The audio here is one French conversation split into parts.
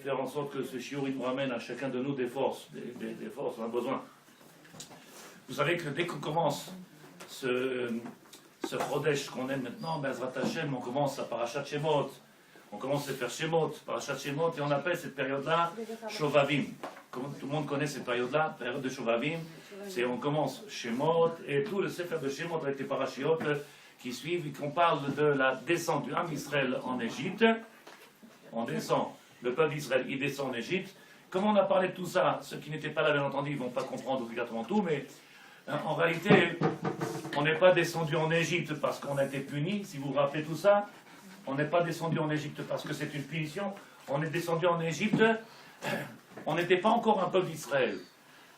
faire en sorte que ce shiur nous ramène à chacun de nous des forces, des forces, on a besoin. Vous savez que dès qu'on commence ce Chodesh qu'on aime maintenant, Bezrat Hashem, on commence à Parashat Shemot, on commence à faire Shemot, Parashat Shemot, et on appelle cette période-là Shovavim. Comme tout le monde connaît cette période-là, période de Shovavim, c'est on commence Shemot, et tout le Sefer de Shemot avec les parashiot qui suivent, et qu'on parle de la descente du Ham Israël en Égypte. On descend, le peuple d'Israël, il descend en Égypte. Comme on a parlé de tout ça, ceux qui n'étaient pas là, bien entendu, ils ne vont pas comprendre obligatoirement tout, mais en réalité, on n'est pas descendu en Égypte parce qu'on a été puni, si vous vous rappelez tout ça. On n'est pas descendu en Égypte parce que c'est une punition. On est descendu en Égypte, on n'était pas encore un peuple d'Israël.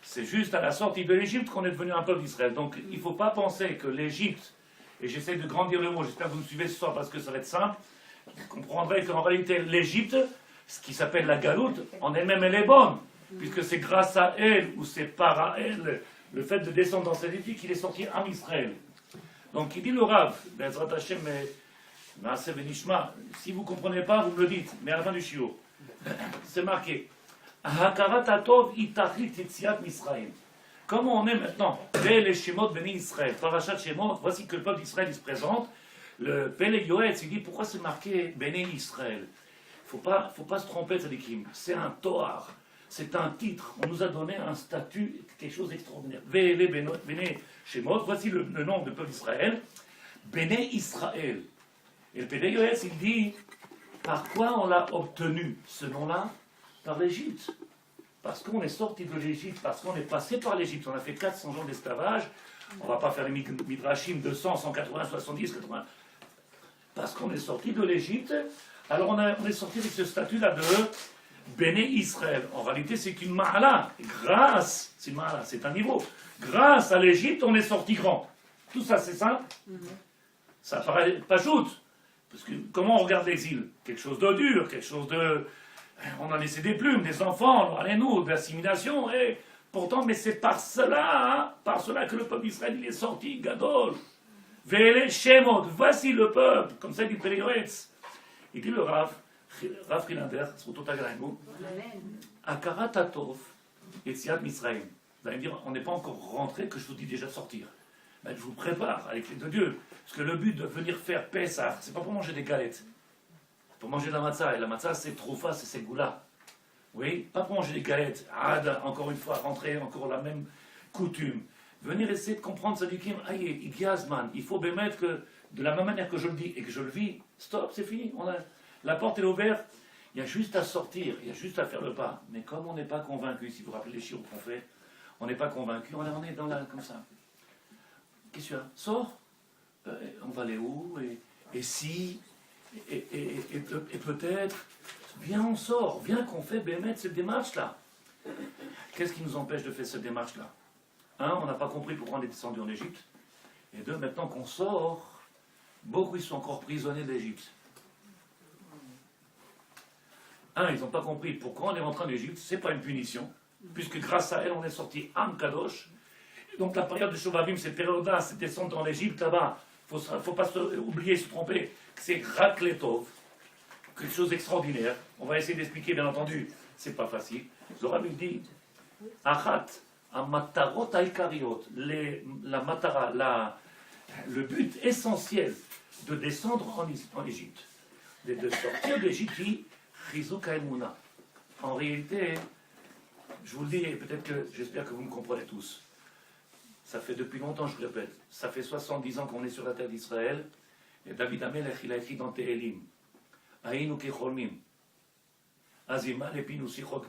C'est juste à la sortie de l'Égypte qu'on est devenu un peuple d'Israël. Donc il ne faut pas penser que l'Égypte, et j'essaie de grandir le mot, j'espère que vous me suivez ce soir parce que ça va être simple, vous comprendrez qu'en réalité l'Égypte, ce qui s'appelle la Galoute, en elle-même elle est bonne, puisque c'est grâce à elle, ou c'est par elle, le fait de descendre dans cette éthique qu'il est sorti en Israël. Donc il dit le Rav, Bezrat Hashem, Maaseh Venishma, si vous ne comprenez pas, vous me le dites, mais à la fin du shiur, c'est marqué, Hakarat Atov Itachlit Yetziat Misraïm. Comment on est maintenant, les Shemot Beni Israël, Parashat Shemot, voici que le peuple d'Israël il se présente, le Pele Yoetz, il dit pourquoi c'est marqué Beni Israël. Il ne faut pas se tromper de Tzadikim, c'est un Toar, c'est un titre, on nous a donné un statut, quelque chose d'extraordinaire. Vele Bene Shemot, voici le nom du peuple d'Israël, Bene Israël. Et le Pele Yoetz il dit, par quoi on l'a obtenu ce nom-là? Par l'Égypte. Parce qu'on est sorti de l'Égypte, parce qu'on est passé par l'Égypte, on a fait 400 ans d'esclavage, on ne va pas faire les midrashim 200, 180, 70, 80. Parce qu'on est sorti de l'Égypte, alors on est sorti avec ce statut-là de Béné Israël. En réalité, c'est une ma'ala. Grâce, c'est une ma'ala, c'est un niveau. Grâce à l'Égypte, on est sorti grand. Tout ça, c'est simple. Ça paraît pas joute. Parce que comment on regarde l'exil? Quelque chose de dur, quelque chose de... On a laissé des plumes, des enfants, allez-nous, de l'assimilation, et pourtant, mais c'est par cela que le peuple d'Israël il est sorti, Gadol. Vele Shemot, voici le peuple, comme ça dit Pele Yoetz. Il dit le Rav Frilander, c'est tout agréable, Akarat Atov, Yetziat Misraïm. Vous allez me dire, on n'est pas encore rentré, que je vous dis déjà de sortir. Ben, je vous prépare avec les de Dieu, parce que le but de venir faire Pessah, c'est pas pour manger des galettes. Pour manger de la matzah, et la matzah c'est troufa, c'est goula. Oui, pas pour manger des galettes, encore une fois, rentrer encore la même coutume. Venir essayer de comprendre ça, il faut bémettre que de la même manière que je le dis et que je le vis, stop, c'est fini. La porte est ouverte, il y a juste à sortir, il y a juste à faire le pas. Mais comme on n'est pas convaincu, si vous vous rappelez les chiffres qu'on fait, on n'est pas convaincu, on est dans la comme ça. Qu'est-ce qu'il y a? Sors, on va aller où? Et si et peut-être, viens on sort, viens qu'on fait bémettre cette démarche-là. Qu'est-ce qui nous empêche de faire cette démarche-là? Un, on n'a pas compris pourquoi on est descendu en Égypte. Et deux, maintenant qu'on sort, beaucoup ils sont encore prisonniers d'Égypte. Un, ils n'ont pas compris pourquoi on est rentré en Égypte, c'est pas une punition, puisque grâce à elle on est sorti Am Kadosh. Donc la période de Shovavim, cette période-là, c'est descendre en Égypte là-bas. Il ne faut pas oublier, se tromper, c'est Rakletov, quelque chose d'extraordinaire. On va essayer d'expliquer, bien entendu, c'est pas facile. Zohar nous dit, Achat, Amatarot Aikariot, la matara, le but essentiel de descendre en Égypte, de sortir d'Égypte, Chizuk Haemuna. En réalité, je vous le dis, et peut-être que j'espère que vous me comprenez tous. Ça fait depuis longtemps, je vous répète, ça fait 70 ans qu'on est sur la terre d'Israël, et David Amelech, il a écrit dans Tehelim, Aïnou Kecholmim, Azima, Lepinu, Sichok,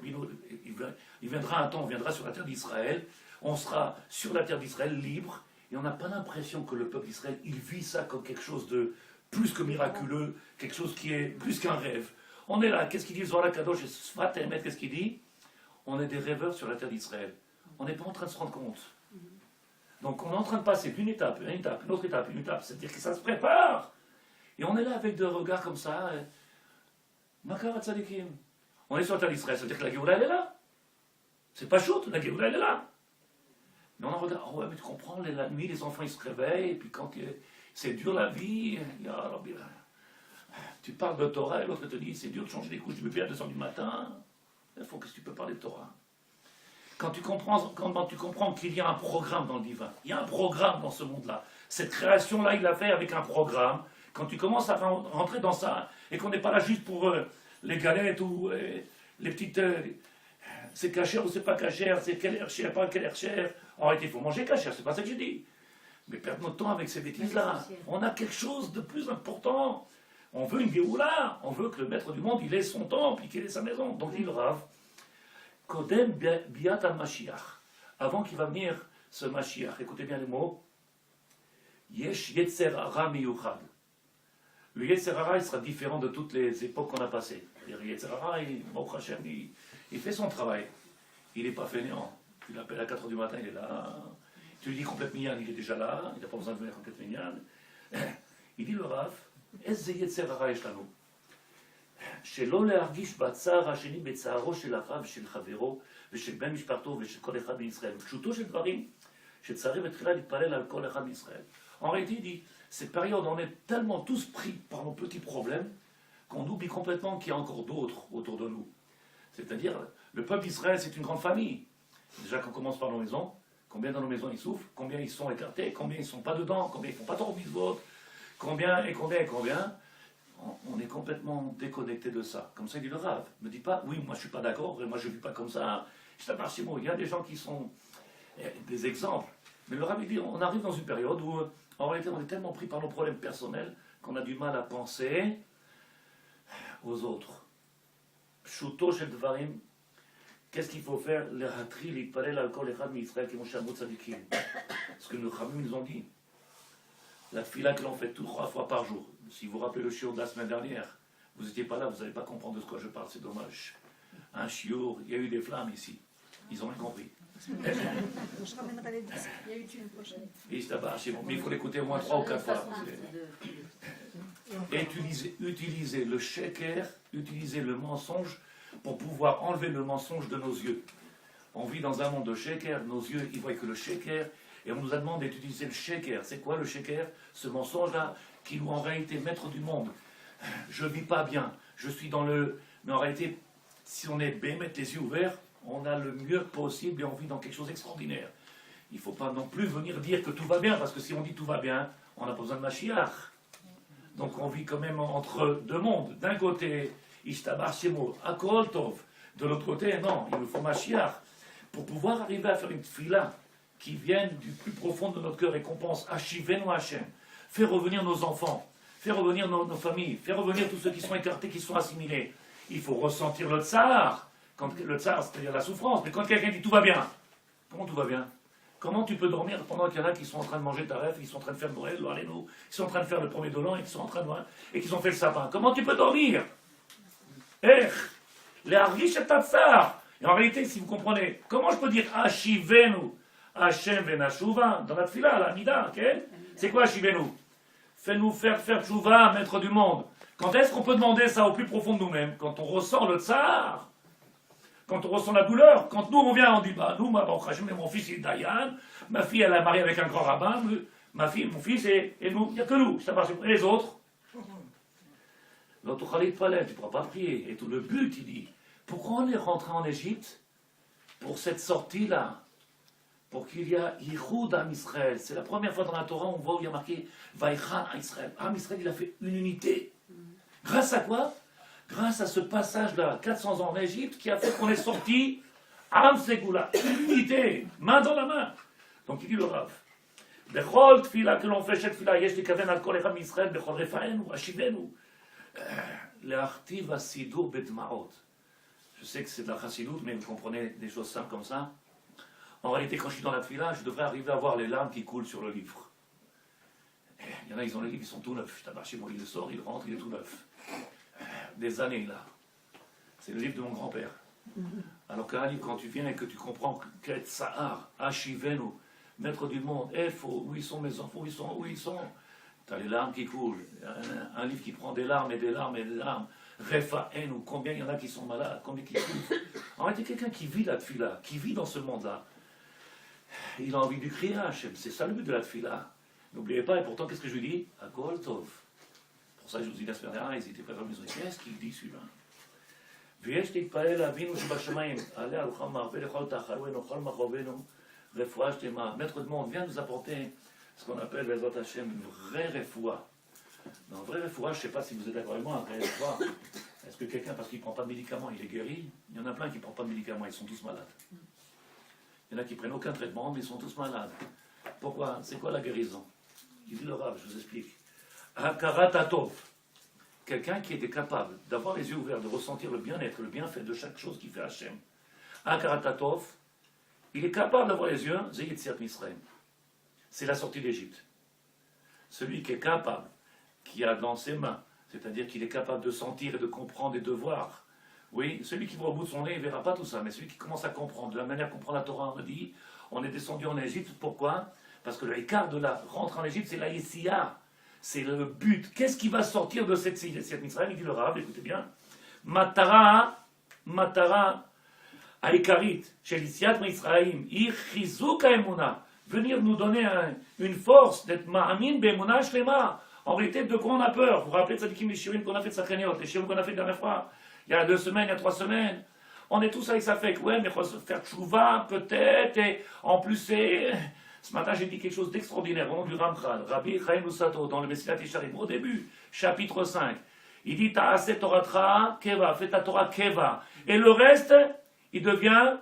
il viendra un temps, on viendra sur la terre d'Israël, on sera sur la terre d'Israël libre, et on n'a pas l'impression que le peuple d'Israël, il vit ça comme quelque chose de plus que miraculeux, quelque chose qui est plus qu'un rêve. On est là, qu'est-ce qu'il dit Zohar Kadosh et Sfat Emet, qu'est-ce qu'il dit? On est des rêveurs sur la terre d'Israël. On n'est pas en train de se rendre compte. Donc on est en train de passer d'une étape, une autre étape, une étape. C'est-à-dire que ça se prépare. Et on est là avec deux regards comme ça. Makarat Tzadikim. On est sur la terre d'Israël, c'est-à-dire que la Géoula elle est là. C'est pas chouette, la Géoula elle est là. Mais on regarde, oh ouais, mais tu comprends, la nuit les enfants ils se réveillent, et puis quand c'est dur la vie, Tu parles de Torah et l'autre te dit c'est dur de changer les couches du bébé à 2h du matin. Il faut que tu peux parler de Torah. Quand tu comprends qu'il y a un programme dans le divin, il y a un programme dans ce monde-là. Cette création-là, il l'a fait avec un programme. Quand tu commences à rentrer dans ça, et qu'on n'est pas là juste pour les galettes ou les petites... c'est cachère ou c'est pas cachère, c'est quelle air cher, pas quelle air cher. En réalité, il faut manger cachère, c'est pas ça que j'ai dit. Mais perdre notre temps avec ces bêtises-là. On a quelque chose de plus important. On veut une Géoula, on veut que le maître du monde, il ait son temple, qu'il ait sa maison. Donc il Rav, Kodem biat al-Mashiach, avant qu'il va venir ce Mashiach, écoutez bien les mots, Yesh Yetzer Hara miyuchad. Le Yetzer Hara, il sera différent de toutes les époques qu'on a passées. Le Yetzer Hara, il fait son travail. Il n'est pas fainéant. Tu l'appelles à 4h du matin, il est là. Tu lui dis complète minyan, il est déjà là. Il n'a pas besoin de venir complète minyan. Il dit le Rav, איזה יצר הרע יש לנו? שלא להרגיש בצער השני בצערו של אחיו ושל חברו ושל בן משפחתו ושל כל אחד מישראל. פשוטו של דברים שצריך בתחילה להתפלל על כל אחד מישראל. En réalité, il dit, cette période, on est tellement tous pris par nos petits problèmes qu'on oublie complètement qu'il y a encore d'autres autour de nous. C'est-à-dire, le peuple d'Israël, c'est une grande famille. Déjà qu'on commence par nos maisons, combien dans nos maisons ils souffrent, combien ils sont écartés, combien ils ne sont pas dedans, combien ils ne font pas trop de mitzvot. Combien, on est complètement déconnecté de ça. Comme ça, il dit le Rav. Ne me dis pas, oui, moi je ne suis pas d'accord, et moi je ne vis pas comme ça. Il y a des gens qui sont des exemples. Mais le Rav, il dit, on arrive dans une période où, en réalité, on est tellement pris par nos problèmes personnels qu'on a du mal à penser aux autres. Pshuto shel dvarim, qu'est-ce qu'il faut faire? Les hatri, les parel, l'alcool, les chad, Israël, qui vont chez Amot Sadikim. Ce que nos Khamim nous ont dit. La fila que l'on fait 3 fois par jour. Si vous vous rappelez le shiur de la semaine dernière, vous n'étiez pas là, vous n'allez pas comprendre de ce que je parle, c'est dommage. Un shiur, il y a eu des flammes ici. Ils ont rien compris. Je ramènerai les disques. Il y a eu une prochaine. Mais il faut l'écouter au moins 3 ou 4 fois. Utiliser le sheker, utiliser le mensonge pour pouvoir enlever le mensonge de nos yeux. On vit dans un monde de sheker, nos yeux, ils voient que le sheker. Et on nous a demandé d'utiliser le sheker. C'est quoi le sheker? Ce mensonge-là qui nous en réalité maître du monde. Je ne vis pas bien, je suis dans le... Mais en réalité, si on est bémet, les yeux ouverts, on a le mieux possible et on vit dans quelque chose d'extraordinaire. Il ne faut pas non plus venir dire que tout va bien, parce que si on dit tout va bien, on n'a pas besoin de Mashiach. Donc on vit quand même entre deux mondes. D'un côté, Ishtabar Shemo, Akol Tov. De l'autre côté, non, il nous faut Mashiach. Pour pouvoir arriver à faire une tfila qui vienne du plus profond de notre cœur et qu'on pense Ashivenu Hashem, faire revenir nos enfants, faire revenir nos familles, faire revenir tous ceux qui sont écartés, qui sont assimilés. Il faut ressentir le tsar. Quand le tsar, c'est-à-dire la souffrance. Mais quand quelqu'un dit tout va bien, comment tout va bien? Comment tu peux dormir pendant qu'il y en a qui sont en train de manger ta rêve, qui sont en train de faire Noël, qui sont en train de faire le premier de l'an et qui sont en train de et qui ont fait le sapin? Comment tu peux dormir? Les hargish et tsar. Et en réalité, si vous comprenez, comment je peux dire Ashivenu Hashem venashuva dans la tfila, la nida, ok? C'est quoi Ashivenu? Fais-nous faire tchouva, maître du monde. Quand est-ce qu'on peut demander ça au plus profond de nous-mêmes? Quand on ressent le tsar, quand on ressent la douleur, quand nous on vient, on dit bah nous, mon fils il est Dayan, ma fille elle a marié avec un grand rabbin, ma fille, mon fils et nous, il n'y a que nous, ça marche. Et les autres? L'autre Khalid Palais, tu ne pourras pas prier. Et tout le but, il dit, pourquoi on est rentré en Égypte? Pour cette sortie-là. Pour qu'il y a Yichud Am Israël. C'est la première fois dans la Torah où on voit où il y a marqué Vaïchan Am Israël. Am Israël, il a fait une unité. Grâce à quoi? Grâce à ce passage-là, 400 ans en Égypte, qui a fait qu'on est sorti Am Segula. Une unité, main dans la main. Donc il dit le Rav. Bechol tfila que l'on fait, chaque tfila, yesh likaven al kol echad Israël, bechol refaenu, ashivenu. Le'achtiv asidur bedmaot. Je sais que c'est de la chassidoute, mais vous comprenez des choses simples comme ça. En réalité, quand je suis dans la tfila, je devrais arriver à voir les larmes qui coulent sur le livre. Il y en a, ils ont les livres, ils sont tout neufs. Chez moi, il sort, il rentre, il est tout neuf. Des années, là. C'est le livre de mon grand-père. Alors qu'un livre, quand tu viens et que tu comprends qu'être Sahar, Ashivenu, maître du monde, où ils sont mes enfants, où ils sont. Tu as les larmes qui coulent. Un livre qui prend des larmes et des larmes et des larmes. Refa ou combien il y en a qui sont malades, combien qui souffrent. En réalité, quelqu'un qui vit la tfila, qui vit dans ce monde-là, il a envie de crier à Hachem. C'est ça le but de la tfila. N'oubliez pas, et pourtant, qu'est-ce que je lui dis? Akol Tov. pour ça que je vous dis la semaine dernière, ils étaient prêts à la maison. Qu'est-ce qu'il dit celui-là? ויש להתפלל לאבינו שבשמיים, עלה על חמה ולכל תחרנו, כל מחרבנו, רפואה שלמה. Maître de monde vient nous apporter ce qu'on appelle Bezrat Hashem, une vraie refoua. Dans une vraie refoua, je ne sais pas si vous êtes d'accord avec moi, une vraie refoua. Est-ce que quelqu'un, parce qu'il ne prend pas de médicaments, il est guéri? Il y en a plein qui ne prennent pas de médicaments, ils sont tous malades. Il y en a qui ne prennent aucun traitement, mais ils sont tous malades. Pourquoi? C'est quoi la guérison? Il dit le Rav, je vous explique. Hakarat Atov. Quelqu'un qui était capable d'avoir les yeux ouverts, de ressentir le bien-être, le bienfait de chaque chose qui fait Hachem. Hakarat Atov, il est capable d'avoir les yeux, c'est Yetziat Misraïm. C'est la sortie d'Égypte. Celui qui est capable, qui a dans ses mains, c'est-à-dire qu'il est capable de sentir et de comprendre et de voir. Oui, celui qui voit au bout de son nez, il ne verra pas tout ça, mais celui qui commence à comprendre, de la manière qu'on prend la Torah, on dit, on est descendu en Égypte, pourquoi? Parce que le écart de la rentre en Égypte, c'est la Yessia, c'est le but. Qu'est-ce qui va sortir de cette Mitzrayim? Il dit le Rav, écoutez bien. Matara, Aikarit, chez l'Issiat Mitzrayim, Chizuk Emuna, venir nous donner une force d'être Ma'amin Be'emuna Shlema. En réalité, de quoi on a peur? Vous vous rappelez de Tzadikim les Shirim qu'on a fait de Sakraniot, les Shirim qu'on a fait la dernière fois, il y a 2 semaines, il y a 3 semaines. On est tous avec ça fait que, ouais, mais il faut se faire tchouva, peut-être, et en plus, c'est. Ce matin, j'ai dit quelque chose d'extraordinaire au nom du Ramchal, Rabbi Chaim Lusato, dans le Messilat Yesharim, au début, chapitre 5. Il dit Ta'aseh Toratra Keva, fais ta Torah Keva. Et le reste, il devient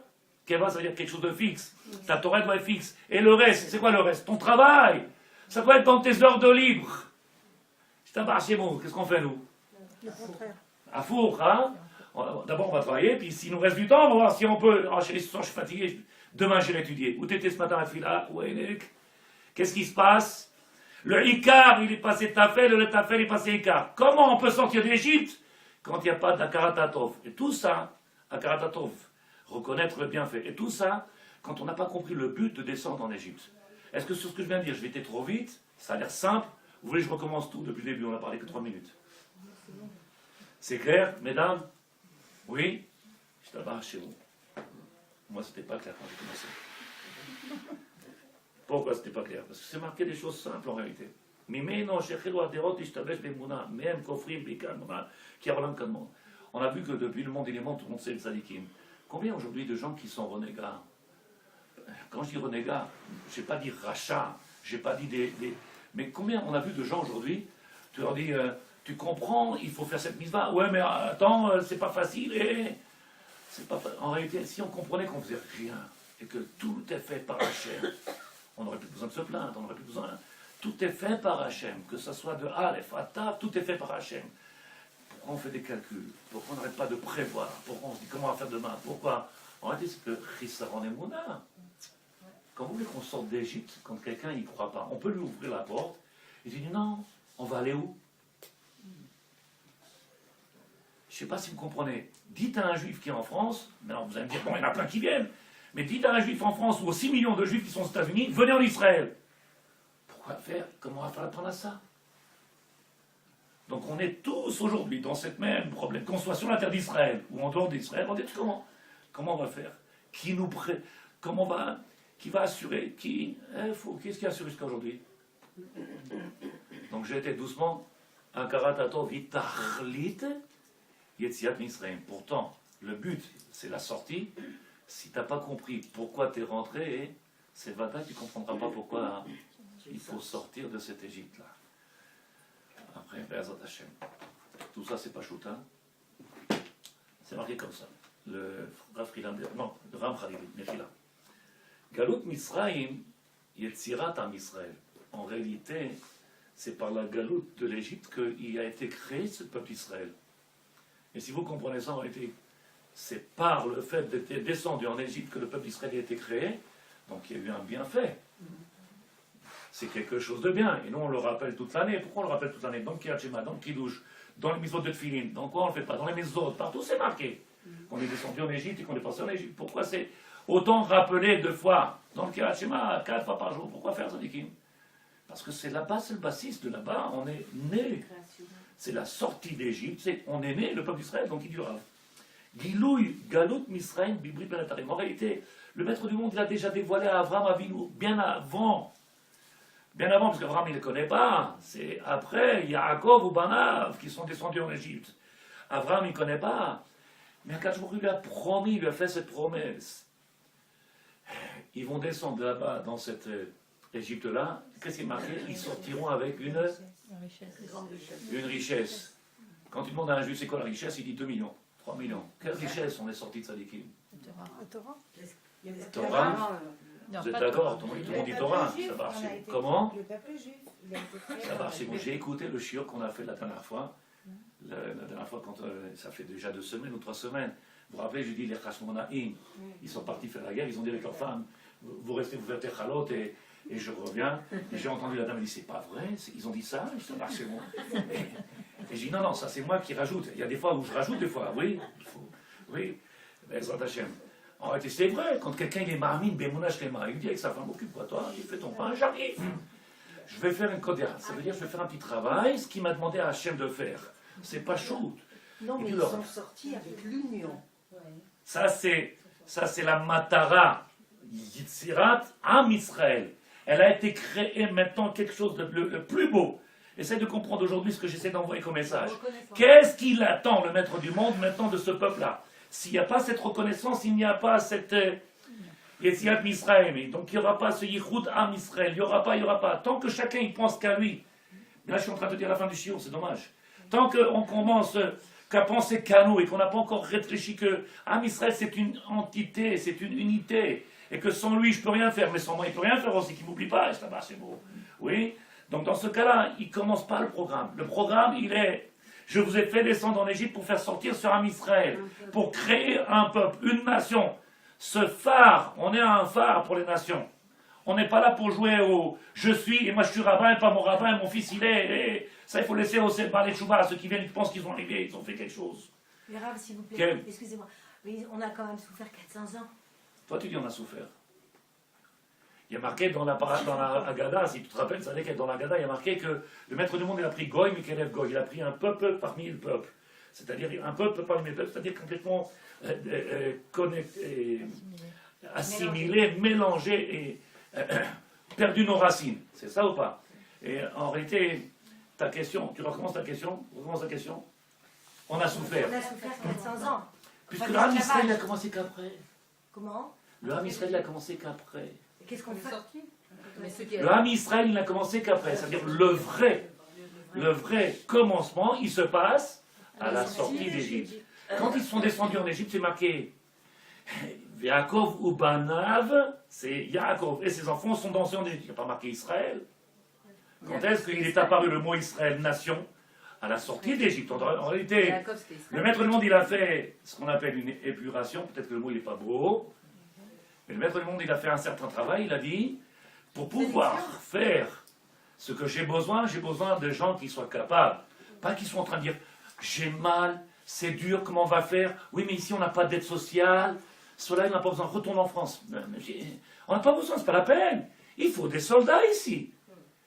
Keva, ça veut dire quelque chose de fixe. Ta Torah doit être fixe. Et le reste, c'est quoi le reste? Ton travail. Ça doit être dans tes heures de libre. C'est un chez moi. Qu'est-ce qu'on fait, nous? Le contraire. À four, hein? D'abord, on va travailler, puis s'il nous reste du temps, on va voir si on peut. Oh, chérie, ce soir, je suis fatigué. Demain, j'irai étudier. Où t'étais ce matin à Fila? Qu'est-ce qui se passe? Le Icar, il est passé Tafel, le Tafel est passé Icar. Comment on peut sortir d'Égypte quand il n'y a pas d'Akaratatov? Et tout ça, Akaratatov, reconnaître le bienfait. Et tout ça, quand on n'a pas compris le but de descendre en Égypte. Est-ce que sur ce que je viens de dire, je vais été trop vite? Ça a l'air simple. Vous voulez que je recommence tout depuis le début? On n'a parlé que 3 minutes. C'est clair, mesdames? Oui? Je t'abats chez vous. Moi, c'était pas clair quand j'ai commencé. Pourquoi c'était pas clair? Parce que c'est marqué des choses simples en réalité. On a vu que depuis le monde il est monde, tout le monde sait le tzadikim. Combien aujourd'hui de gens qui sont renégats? Quand je dis renégats, je n'ai pas dit rachat, je n'ai pas dit des. Mais combien on a vu de gens aujourd'hui, tu leur dis, tu comprends, il faut faire cette mitzvah. Ouais, mais attends, c'est pas facile. Et c'est pas. En réalité, si on comprenait qu'on faisait rien et que tout est fait par Hachem, on n'aurait plus besoin de se plaindre, on n'aurait plus besoin. Tout est fait par Hachem, que ce soit de Aleph à Tav, tout est fait par Hachem. Pourquoi on fait des calculs? Pourquoi on n'arrête pas de prévoir? Pourquoi on se dit comment on va faire demain? Pourquoi? En réalité, c'est que Chissaron et Mouna. Quand vous voulez qu'on sorte d'Égypte, quand quelqu'un n'y croit pas, on peut lui ouvrir la porte, il dit non, on va aller où? Je ne sais pas si vous comprenez. Dites à un juif qui est en France, maintenant vous allez me dire, bon, il y en a plein qui viennent, mais dites à un juif en France ou aux 6 millions de juifs qui sont aux États-Unis, venez en Israël. Pourquoi faire? Comment on va faire apprendre à ça? Donc on est tous aujourd'hui dans cette même problème, qu'on soit sur la terre d'Israël ou en dehors d'Israël, on dit comment on va faire? Qui nous comment va? Qui va assurer? Qu'est-ce qui assure jusqu'à aujourd'hui? Donc j'ai été doucement un karatato vitachlit yetziat Misraïm. Pourtant, le but, c'est la sortie. Si tu n'as pas compris pourquoi tu es rentré, c'est vata, tu ne comprendras pas pourquoi il faut sortir de cette Égypte-là. Après, Be'ezrat Hashem. Tout ça, c'est pas choutin. C'est marqué comme ça. Le Rav Frilander, non, le Ram Khalili, Mechila. Galut Misraïm, Yetzirat Am Israël. En réalité, c'est par la Galut de l'Égypte qu'il a été créé ce peuple Israël. Et si vous comprenez ça, en réalité, c'est par le fait d'être descendu en Égypte que le peuple d'Israël a été créé. Donc il y a eu un bienfait. C'est quelque chose de bien. Et nous, on le rappelle toute l'année. Pourquoi on le rappelle toute l'année? Dans le Kriyat Shema, dans le Kiddush, dans les mitzvot de Tfilin. Dans quoi on ne le fait pas? Dans les mitzvot, partout c'est marqué. Qu'on est descendu en Égypte et qu'on est passé en Égypte. Pourquoi c'est autant rappelé 2 fois dans le Kriyat Shema, 4 fois par jour? Pourquoi faire Tzadikim? Parce que c'est là-bas, c'est le bassiste de là-bas. On est né. C'est la sortie d'Égypte. On est né, le peuple d'Israël, donc il dit le Rav. Gilouï, Galut, Misraïm, Bibri, Benatarim. En réalité, le maître du monde, il a déjà dévoilé à Abraham Avinu bien avant Bien avant, parce qu'Abraham, il ne le connaît pas. C'est après Yaakov ou Banav qui sont descendus en Égypte. Abraham, il ne connaît pas. Mais Akadosh Baruch Hu lui a promis, il lui a fait cette promesse. Ils vont descendre là-bas, dans cette Égypte-là. Qu'est-ce qui est marqué? Ils sortiront avec une richesse. Quand tu demandes à un juif c'est quoi la richesse, il dit 2 millions, 3 millions. Quelle richesse on est sorti de Sadikim? La Torah. Torah. Vous êtes d'accord? Tout le monde dit Torah. Ça marche. Comment? Le peuple juif, il a été créé. Ça marche. Bon, j'ai écouté le shiur qu'on a fait la dernière fois. La dernière fois, quand ça fait déjà 2 semaines ou 3 semaines. Vous vous rappelez, j'ai dit les Hashmonaïm, ils sont partis faire la guerre, ils ont dit avec leurs femmes, vous restez, vous faites des chalotes et je reviens. Et j'ai entendu la dame, elle dit, c'est pas vrai, ils ont dit ça, ça marche chez moi. Et j'ai dit, non, ça c'est moi qui rajoute. Il y a des fois où je rajoute, des fois, oui, il faut, oui, Bezrat Hashem. En réalité, c'est vrai, quand quelqu'un il est marmine, Bemounach Lema, il dit avec sa femme, occupe-toi, toi, il fait ton pain, j'arrive. Je vais faire une kodéra, ça veut dire je vais faire un petit travail, ce qu'il m'a demandé à Hachem de faire. C'est pas shoot. Non, mais ils sont sortis avec l'union. Ça c'est la Matara, Yitzirat, Am Israël. Elle a été créée maintenant quelque chose de le plus beau. Essayez de comprendre aujourd'hui ce que j'essaie d'envoyer comme message. Qu'est-ce qu'il attend, le maître du monde, maintenant de ce peuple-là? S'il n'y a pas cette reconnaissance, il n'y a pas cette Yetzirat Misraël. Donc il n'y aura pas ce Yichud Am Israël. Il n'y aura pas. Tant que chacun il pense qu'à lui. Là, je suis en train de dire la fin du shiur, c'est dommage. Tant qu'on commence qu'à penser qu'à nous et qu'on n'a pas encore réfléchi que Am Israël c'est une entité, c'est une unité. Et que sans lui, je ne peux rien faire, mais sans moi, il ne peut rien faire aussi, qu'il ne m'oublie pas, ça va, c'est beau. Oui? Donc dans ce cas-là, il ne commence pas le programme. Le programme, il est, je vous ai fait descendre en Égypte pour faire sortir sur Am Israël, pour créer un peuple, une nation. Ce phare, on est un phare pour les nations. On n'est pas là pour jouer au « je suis, et moi je suis rabbin, et pas mon rabbin, et mon fils il est, et ça il faut laisser au Seba, les Chouba, ceux qui viennent, ils pensent qu'ils ont arrivé, ils ont fait quelque chose. » Mais Rav, s'il vous plaît, excusez-moi, mais on a quand même souffert 400 ans. Toi, tu dis on a souffert. Il y a marqué dans la Haggadah, si tu te rappelles, ça dans la Haggadah, il y a marqué que le maître du monde, il a pris Goy, Mikelev Goy. Il a pris un peuple parmi le peuple. C'est-à-dire un peuple parmi le peuple, c'est-à-dire complètement connecté, assimilé, mélangé et perdu nos racines. C'est ça ou pas? Et en réalité, ta question, tu recommences ta question? On a souffert. On a souffert 400 ans. Puisque le Ham Israël a commencé qu'après. Comment? Le Ham Israël a commencé qu'après. Qu'est-ce qu'on fait? Le Ham Israël, il n'a commencé qu'après. C'est-à-dire le vrai commencement, il se passe à la sortie d'Égypte. Quand ils sont descendus en Égypte, c'est marqué Yaakov ou Banav, c'est Yaakov et ses enfants sont dansés en Égypte. Il n'y a pas marqué Israël. Quand est-ce qu'il est apparu le mot Israël, nation? À la sortie d'Égypte. En réalité, le maître du monde, il a fait ce qu'on appelle une épuration. Peut-être que le mot, il n'est pas beau. Mais le maître du monde, il a fait un certain travail. Il a dit, pour pouvoir faire ce que j'ai besoin de gens qui soient capables. Pas qui soient en train de dire, j'ai mal, c'est dur, comment on va faire? Oui, mais ici, on n'a pas d'aide sociale. Cela, il n'a pas besoin. Retourne en France. On n'a pas besoin, c'est pas la peine. Il faut des soldats ici.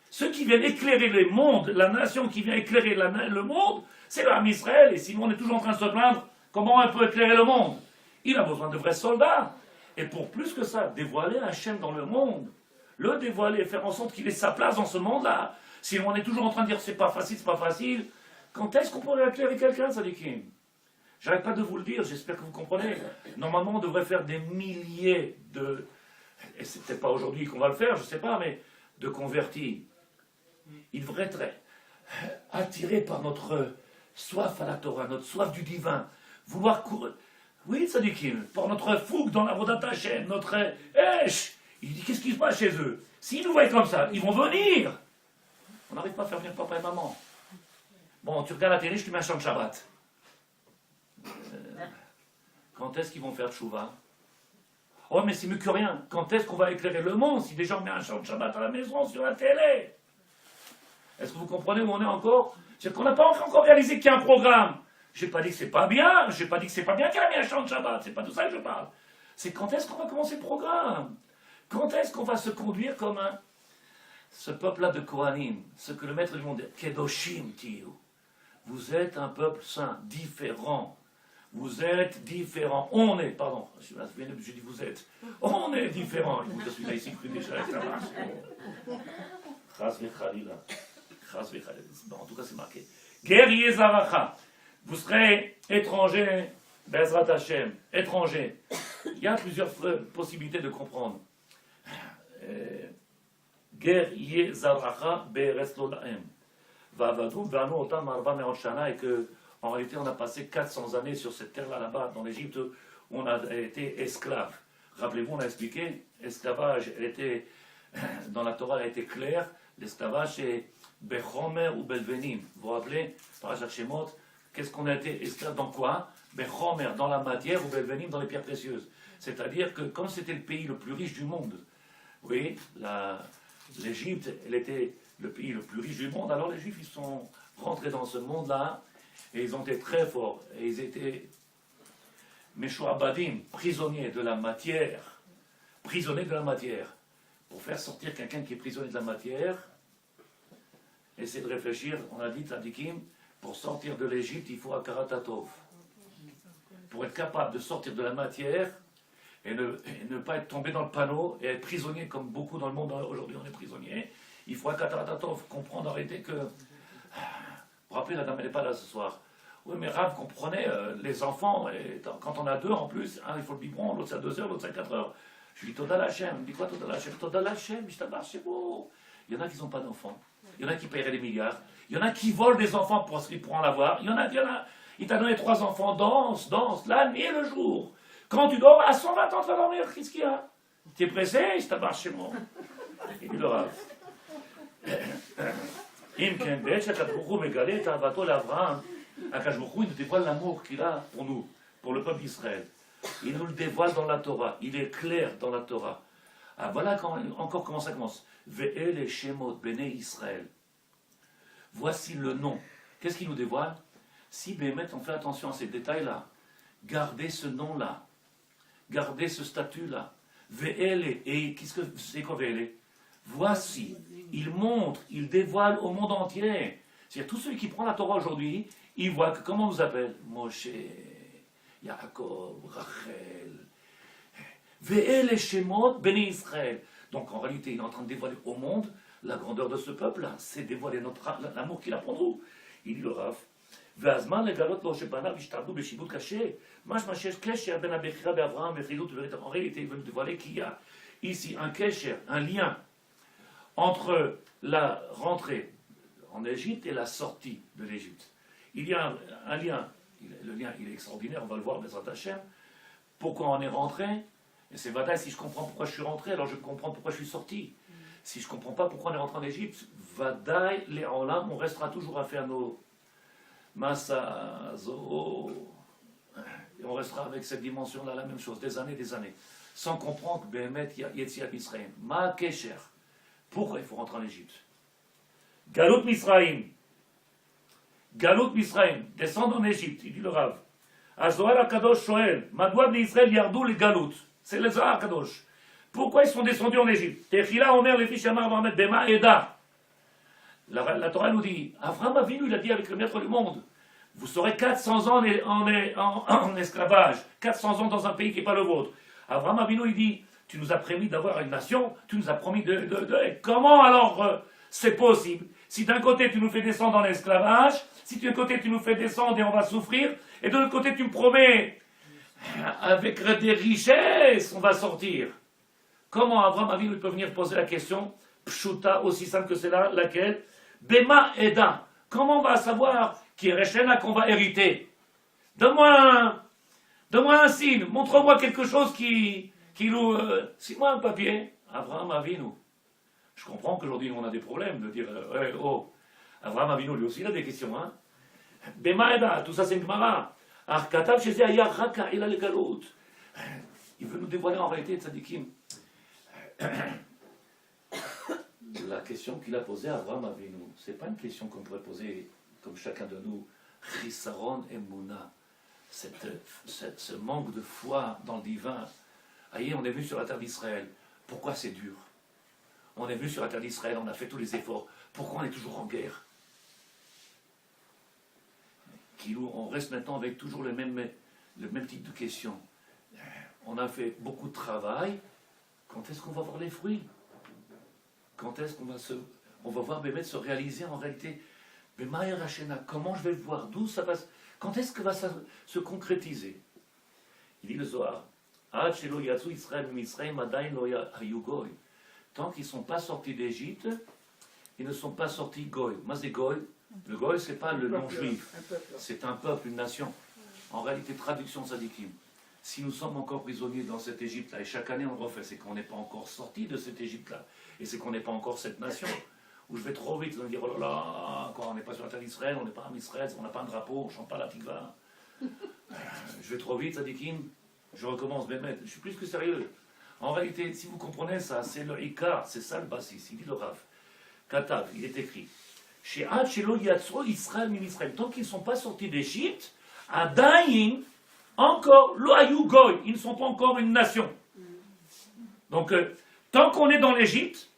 Ceux qui viennent éclairer le monde, la nation qui vient éclairer le monde, c'est l'âme Israël. Et sinon, on est toujours en train de se plaindre comment on peut éclairer le monde. Il a besoin de vrais soldats. Et pour plus que ça, dévoiler Hachem dans le monde. Le dévoiler, faire en sorte qu'il ait sa place dans ce monde-là. Sinon, on est toujours en train de dire c'est pas facile, c'est pas facile. Quand est-ce qu'on pourrait éclairer quelqu'un, Sadikim? J'arrête pas de vous le dire, j'espère que vous comprenez. Normalement, on devrait faire des milliers de... Et c'est peut-être pas aujourd'hui qu'on va le faire, je sais pas, mais de convertis. Il devrait être attiré par notre soif à la Torah, notre soif du divin, vouloir courir. Oui, Tzadikim, par notre fougue dans la Vodat Hashem, notre Esh. Il dit qu'est-ce qui se passe chez eux? S'ils nous voient comme ça, ils vont venir. On n'arrive pas à faire venir papa et maman. Bon, tu regardes la télé, je te mets un chant de Shabbat. Quand est-ce qu'ils vont faire Tchouva? Oh, mais c'est mieux que rien. Quand est-ce qu'on va éclairer le monde si déjà on met un chant de Shabbat à la maison, sur la télé? Est-ce que vous comprenez où on est encore? C'est qu'on n'a pas encore réalisé qu'il y a un programme. Je n'ai pas dit que c'est pas bien. Je n'ai pas dit que c'est pas bien qu'il y a mis un chant de Shabbat. C'est pas de ça que je parle. C'est quand est-ce qu'on va commencer le programme? Quand est-ce qu'on va se conduire comme ce peuple-là de Kohanim, ce que le maître du monde dit, Kedoshim Tiyu. Vous êtes un peuple saint, différent. Vous êtes différent. On est, pardon, je dis vous êtes. On est différent. Je suis là ici, cru déjà, ça marche. Chas v'chalila. Chas v'chalila. Bon, en tout cas, c'est marqué. Ger yezaracha. Vous serez étranger, Bezrat Hashem, étranger. Il y a plusieurs possibilités de comprendre. Ger yezaracha be'eretz lo la'em. Va'avadu v'anu otam arba me'ot shana, et que en réalité, on a passé 400 années sur cette terre-là, là-bas, dans l'Égypte, où on a été esclave. Rappelez-vous, on a expliqué, l'esclavage, dans la Torah, elle était claire. L'esclavage, c'est Bechomer ou Belvenim. Vous vous rappelez, Parashat Shemot, qu'est-ce qu'on a été esclave dans quoi? Bechomer, dans la matière, ou Belvenim, dans les pierres précieuses. C'est-à-dire que, comme c'était le pays le plus riche du monde, vous voyez, l'Égypte, elle était le pays le plus riche du monde, alors les Juifs, ils sont rentrés dans ce monde-là, et ils ont été très forts, et ils étaient Meshoabadim, prisonniers de la matière, prisonniers de la matière. Pour faire sortir quelqu'un qui est prisonnier de la matière, essayez de réfléchir, on a dit, Tadikim, pour sortir de l'Égypte, il faut Akaratatov. Pour être capable de sortir de la matière, et ne pas être tombé dans le panneau, et être prisonnier, comme beaucoup dans le monde aujourd'hui on est prisonnier, il faut Akaratatov, comprendre, arrêter que... Vous vous rappelez, la dame, elle n'est pas là ce soir. Oui, mais Rav comprenait, les enfants, et quand on a deux en plus, il faut le biberon, l'autre c'est à 2 heures, l'autre c'est à 4 heures. Je lui dis Toda Lachem. Il me dit quoi Toda Lachem? Toda Lachem, je t'abarche, c'est beau. Il y en a qui n'ont pas d'enfants. Il y en a qui paieraient des milliards. Il y en a qui volent des enfants pour en avoir. Il y en a, il t'a donné 3 enfants, danse, la nuit et le jour. Quand tu dors, à 120 ans, tu vas dormir, qu'est-ce qu'il y a? Tu es pressé? Je t'abarche chez moi. Il dit le Rav. Imken, Be'et Shakadruchu Megale Ta'avato l'Avraham. Akash Baruch Hu, il nous dévoile l'amour qu'il a pour nous, pour le peuple d'Israël. Il nous le dévoile dans la Torah. Il est clair dans la Torah. Ah, voilà encore comment ça commence. Ve'el et Shemot, Bene Israël. Voici le nom. Qu'est-ce qu'il nous dévoile? Si Bémet, on fait attention à ces détails-là, gardez ce nom-là, gardez ce statut-là. Ve'el et qu'est-ce que c'est quoi Ve'el? Voici. Il montre, il dévoile au monde entier. C'est-à-dire, tout celui qui prend la Torah aujourd'hui, il voit que comment on nous appelle Moshe, Yaakov, Rachel. Ve'el et Shemot, Béni Israël. Donc en réalité, il est en train de dévoiler au monde la grandeur de ce peuple-là. C'est dévoiler l'amour qu'il a pour nous. Il dit le Rav. והזמן לגלות לו שבניו השתעבדו בשיבוד קשה, משמע שיש קשר בין הבחירה באברהם וחילוט בברית. En réalité, il veut nous dévoiler qu'il y a ici un kesher, un lien entre la rentrée en Égypte et la sortie de l'Égypte. Il y a un lien, le lien il est extraordinaire, on va le voir, Bezrat Hashem. Pourquoi on est rentré? Et c'est Vadaï, si je comprends pourquoi je suis rentré, alors je comprends pourquoi je suis sorti. Si je ne comprends pas pourquoi on est rentré en Égypte, Vadaï, les Olam, on restera toujours à faire nos Massa, Zoho, et on restera avec cette dimension-là, la même chose, des années, sans comprendre que Behemet Yetziat Israël. Ma Kesher. Pourquoi il faut rentrer en Égypte? Galout Misraïm. Galout Misraïm. Descendre en Égypte, il dit le Rav. Azohar HaKadosh Shoel. Madoua b'Israël Israël yardou les Galout. C'est le Zohar HaKadosh. Pourquoi ils sont descendus en Égypte? Techila Omer les Fishamar Mohamed Bema Eda. La Torah nous dit, Avraham Avinu, il a dit avec le maître du monde, vous serez 400 ans en esclavage, 400 ans dans un pays qui n'est pas le vôtre. Avraham Avinu, il dit, tu nous as promis d'avoir une nation, tu nous as promis comment alors c'est possible? Si d'un côté tu nous fais descendre en esclavage, si d'un côté tu nous fais descendre et on va souffrir, et de l'autre côté tu me promets, avec des richesses, on va sortir. Comment Avraham Avinu peut venir poser la question, pshuta, aussi simple que c'est là, laquelle? Bema Eda. Comment on va savoir qui est Rechena qu'on va hériter? Donne-moi un signe, montre-moi quelque chose qui nous... Signe-moi un papier. Avraham Avinu. Je comprends qu'aujourd'hui on a des problèmes de dire Avraham Avinu lui aussi il a des questions. Hein? Bema Eda, tout ça c'est une Gemara. Arkatab chez Aya Raka il a le Galout. Il veut nous dévoiler en réalité Tzadikim. La question qu'il a posée à Avraham Avinu, ce n'est pas une question qu'on pourrait poser comme chacun de nous, Chisaron et Mouna, ce manque de foi dans le divin. Aïe, on est venu sur la terre d'Israël, pourquoi c'est dur? On est venu sur la terre d'Israël, on a fait tous les efforts, pourquoi on est toujours en guerre? On reste maintenant avec toujours le même type de questions. On a fait beaucoup de travail, quand est-ce qu'on va voir les fruits? Quand est-ce qu'on va on va voir Bémet se réaliser en réalité. Mais Maher Hashena, comment je vais le voir? D'où ça va? Quand est-ce que va ça se concrétiser? Il dit le Zohar. Tant qu'ils ne sont pas sortis d'Égypte, ils ne sont pas sortis Goy. Moi, c'est Goy. Le Goy, ce n'est pas le nom juif. C'est un peuple, une nation. En réalité, traduction Sadikim. Si nous sommes encore prisonniers dans cette Égypte-là, et chaque année on le refait, c'est qu'on n'est pas encore sorti de cette Égypte-là. Et c'est qu'on n'est pas encore cette nation. Où je vais trop vite, on va dire, oh là là, encore on n'est pas sur la terre d'Israël, on n'est pas en Israël, on n'a pas un drapeau, on ne chante pas la tikva. Je vais trop vite, Sadikim. Je recommence, Bémet. Je suis plus que sérieux. En réalité, si vous comprenez ça, c'est le Ikar, c'est ça le Bassis. Il dit le Rav. Katav, il est écrit. Chez Hachelo Yatsro Israël min Israël. Tant qu'ils ne sont pas sortis d'Égypte, Adayin, encore, Lo Ayu Goy, ils ne sont pas encore une nation. Donc, tant qu'on est dans l'Égypte,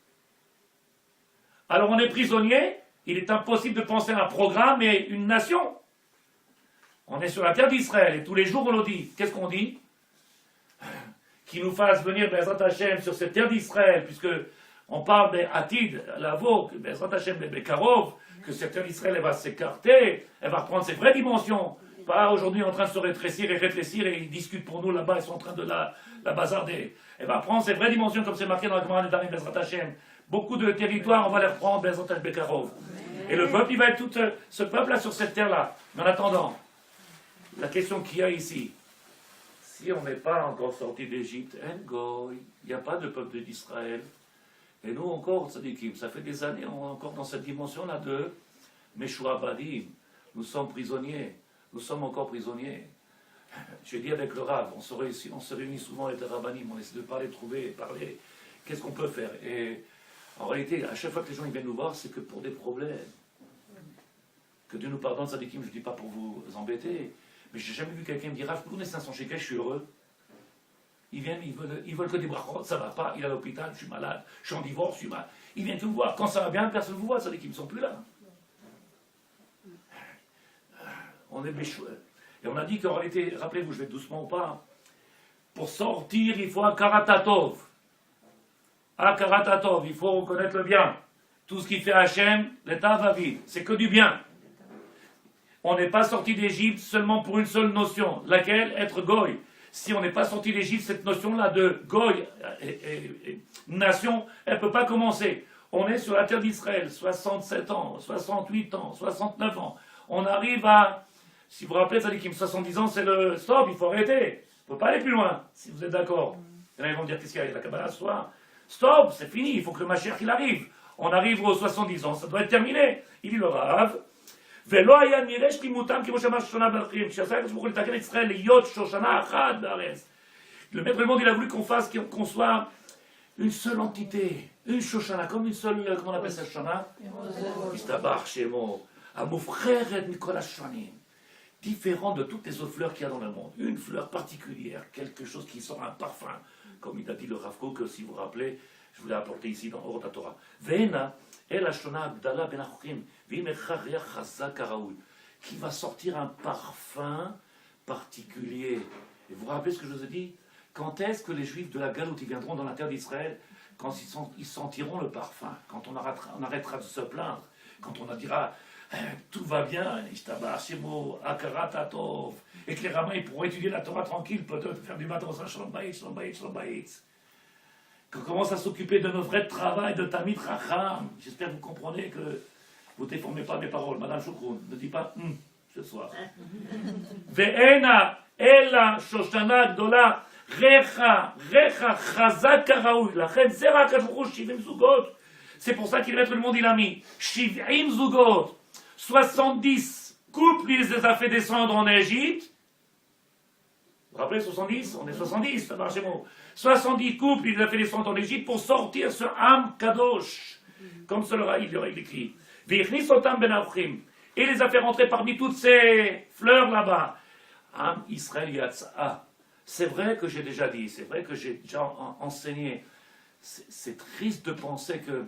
alors on est prisonnier, il est impossible de penser à un programme et une nation. On est sur la terre d'Israël et tous les jours on le dit. Qu'est-ce qu'on dit? Qu'il nous fasse venir Bezrat Hashem sur cette terre d'Israël, puisque on parle d'Atid, Lavo, Bezrat Hashem, Bekarov, que cette terre d'Israël elle va s'écarter, elle va reprendre ses vraies dimensions. Pas aujourd'hui en train de se rétrécir et ils discutent pour nous là-bas, ils sont en train de la bazarder. Elle va prendre ses vraies dimensions comme c'est marqué dans la Gemara d'Arim Bezrat Hashem. Beaucoup de territoires, on va les reprendre Bezrat Hashem Bekarov. Et le peuple, il va être tout ce peuple-là sur cette terre-là. Mais en attendant, la question qu'il y a ici, si on n'est pas encore sorti d'Égypte, il n'y a pas de peuple d'Israël. Et nous encore, ça fait des années, on est encore dans cette dimension-là de Meshua Badim. Nous sommes prisonniers. Nous sommes encore prisonniers. J'ai dit avec le Rav, on se réunit souvent avec les rabbinim, on essaie de parler, trouver, parler. Qu'est-ce qu'on peut faire? Et en réalité, à chaque fois que les gens ils viennent nous voir, c'est que pour des problèmes. Que Dieu nous pardonne, Sadikim, je ne dis pas pour vous embêter. Mais j'ai jamais vu quelqu'un me dire, Rav, vous donnez 500 shekels, je suis heureux. Ils viennent, ils veulent que des brachot, ça va pas, il est à l'hôpital, je suis malade, je suis en divorce, je suis malade. Ils viennent que vous voir. Quand ça va bien, personne ne vous voit, ça veut dire qu'ils ne sont plus là. On est méchoués. Et on a dit qu'en réalité, rappelez-vous, je vais doucement ou pas, pour sortir, il faut un karatatov. Un karatatov, il faut reconnaître le bien. Tout ce qui fait Hachem, l'état va vivre. C'est que du bien. On n'est pas sorti d'Égypte seulement pour une seule notion, laquelle être goy. Si on n'est pas sorti d'Égypte, cette notion-là de goy, nation, elle ne peut pas commencer. On est sur la terre d'Israël, 67 ans, 68 ans, 69 ans. On arrive à, si vous vous rappelez, ça dit qu'il me 70 ans, c'est le stop, il faut arrêter. Il ne faut pas aller plus loin, si vous êtes d'accord. Et là, ils vont dire, qu'est-ce qu'il y a, la Kabbalah ce soir? Stop, c'est fini, il faut que le Mashiach il arrive. On arrive aux 70 ans, ça doit être terminé. Il dit le Rav, ולא היה נראה שלימותם כמו שאמר שושנה באחרים, כשעשה הקדוש ברוך הוא לתקן את ישראל להיות שושנה אחת בארץ. Le maître du monde, il a voulu qu'on soit une seule entité, une shoshana, comme une seule, comment on appelle ça, shoshana? Istabach, Shemo, Amoufreret Mikol Hashanim. Différent de toutes les autres fleurs qu'il y a dans le monde. Une fleur particulière, quelque chose qui sort un parfum, comme il a dit le Rav Kook, que si vous vous rappelez, je vous l'ai apporté ici dans Orot HaTorah. Ve'ena, el hashona agdala ben achrim, ve'imecha riach chazak karaoui, qui va sortir un parfum particulier. Et vous vous rappelez ce que je vous ai dit? Quand est-ce que les Juifs de la Galoute ils viendront dans la terre d'Israël? Quand ils sentiront le parfum, quand on arrêtera de se plaindre, quand on dira tout va bien, et que les rabbins ils pourront étudier la Torah tranquille, peut-être faire du matin au Shalom Bayit. Qu'on commence à s'occuper de nos vrais travail de Tamid Racham. J'espère que vous comprenez que vous ne déformez pas mes paroles. Madame Choukroun, ne dis pas ce soir. Ve'ena ela shoshana gdola recha chazak karaoui. Lachem zera kashvuru shivim zugot. C'est pour ça qu'il maître du monde il a mis shivim zugot. 70 couples, il les a fait descendre en Égypte. Vous vous rappelez 70? On est 70, ça marche mot. 70 couples, il les a fait descendre en Égypte pour sortir ce Am Kadosh. Comme cela, il aurait écrit. Vichnisotam ben Achrim. Et les a fait rentrer parmi toutes ces fleurs là-bas. Am Israël Yatsa. C'est vrai que j'ai déjà dit, c'est vrai que j'ai déjà enseigné. C'est triste de penser que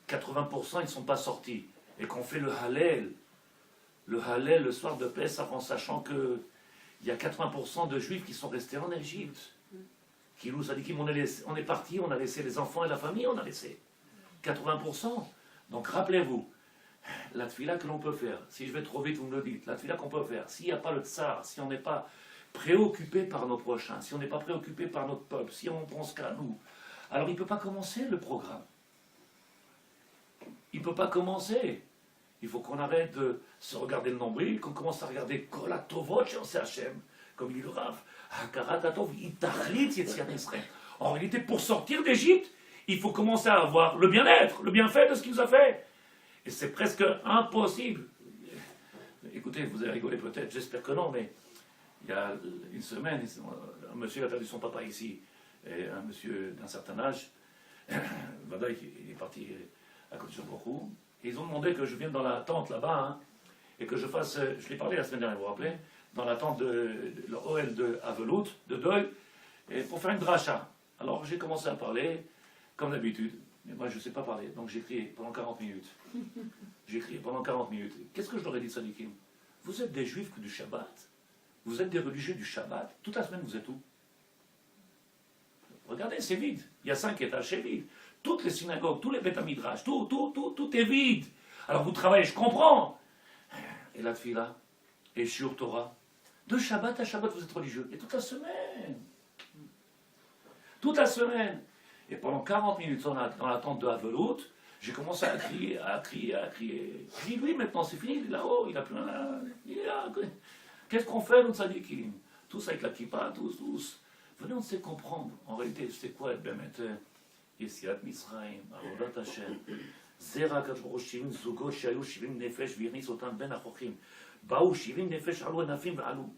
80% ils ne sont pas sortis. Et qu'on fait le Hallel le soir de Pessah en sachant qu'il y a 80% de Juifs qui sont restés en Égypte. Qui nous a dit qu'on est parti, on a laissé les enfants et la famille, on a laissé. 80%. Donc rappelez-vous, la tfila que l'on peut faire, si je vais trop vite, vous me le dites, la tfila qu'on peut faire, s'il n'y a pas le tsar, si on n'est pas préoccupé par nos prochains, si on n'est pas préoccupé par notre peuple, si on pense qu'à nous, alors il ne peut pas commencer le programme. Il ne peut pas commencer. Il faut qu'on arrête de se regarder le nombril, qu'on commence à regarder Kolatovot chez Hachem, comme il dit le Rav, Hakaratov, Itachlit Yetziat Israël. En réalité, pour sortir d'Égypte, il faut commencer à avoir le bien-être, le bienfait de ce qu'il nous a fait. Et c'est presque impossible. Écoutez, vous avez rigolé peut-être, j'espère que non, mais il y a une semaine, un monsieur a perdu son papa ici, et un monsieur d'un certain âge, Vada, il est parti à côté de Borou, et ils ont demandé que je vienne dans la tente là-bas, hein, et que je fasse, je l'ai parlé la semaine dernière, vous vous rappelez, dans la tente de l'OL de Avelout, de Deuil, et pour faire une dracha. Alors j'ai commencé à parler, comme d'habitude, mais moi je ne sais pas parler, donc j'ai crié pendant 40 minutes. J'ai crié pendant 40 minutes. Qu'est-ce que je leur ai dit, Sadikim? Vous êtes des juifs du Shabbat? Vous êtes des religieux du Shabbat? Toute la semaine, vous êtes où? Regardez, c'est vide. Il y a 5 étages, c'est vide. Toutes les synagogues, tous les Beth Midrash, tout est vide. Alors vous travaillez, je comprends. Et la tfila, et Shiur Torah. De Shabbat à Shabbat, vous êtes religieux. Et toute la semaine. Toute la semaine. Et pendant 40 minutes, dans la tente de Havelout, j'ai commencé à crier, à crier, à crier. Je dis, oui, maintenant c'est fini, il est là-haut, il a plus rien. Il est là. Qu'est-ce qu'on fait, nous, tzadikim? Tous avec la kippa, tous. Venez, on sait comprendre. En réalité, c'est quoi être Bemet? Yesiat Misraim, Avodat Hashem, Zera Kadosh Shivim Zugot, Shayu Shivim Nefesh, Virnis Otam Ben Achochim, Baou Shivim Nefesh, Alou Nafim Alou.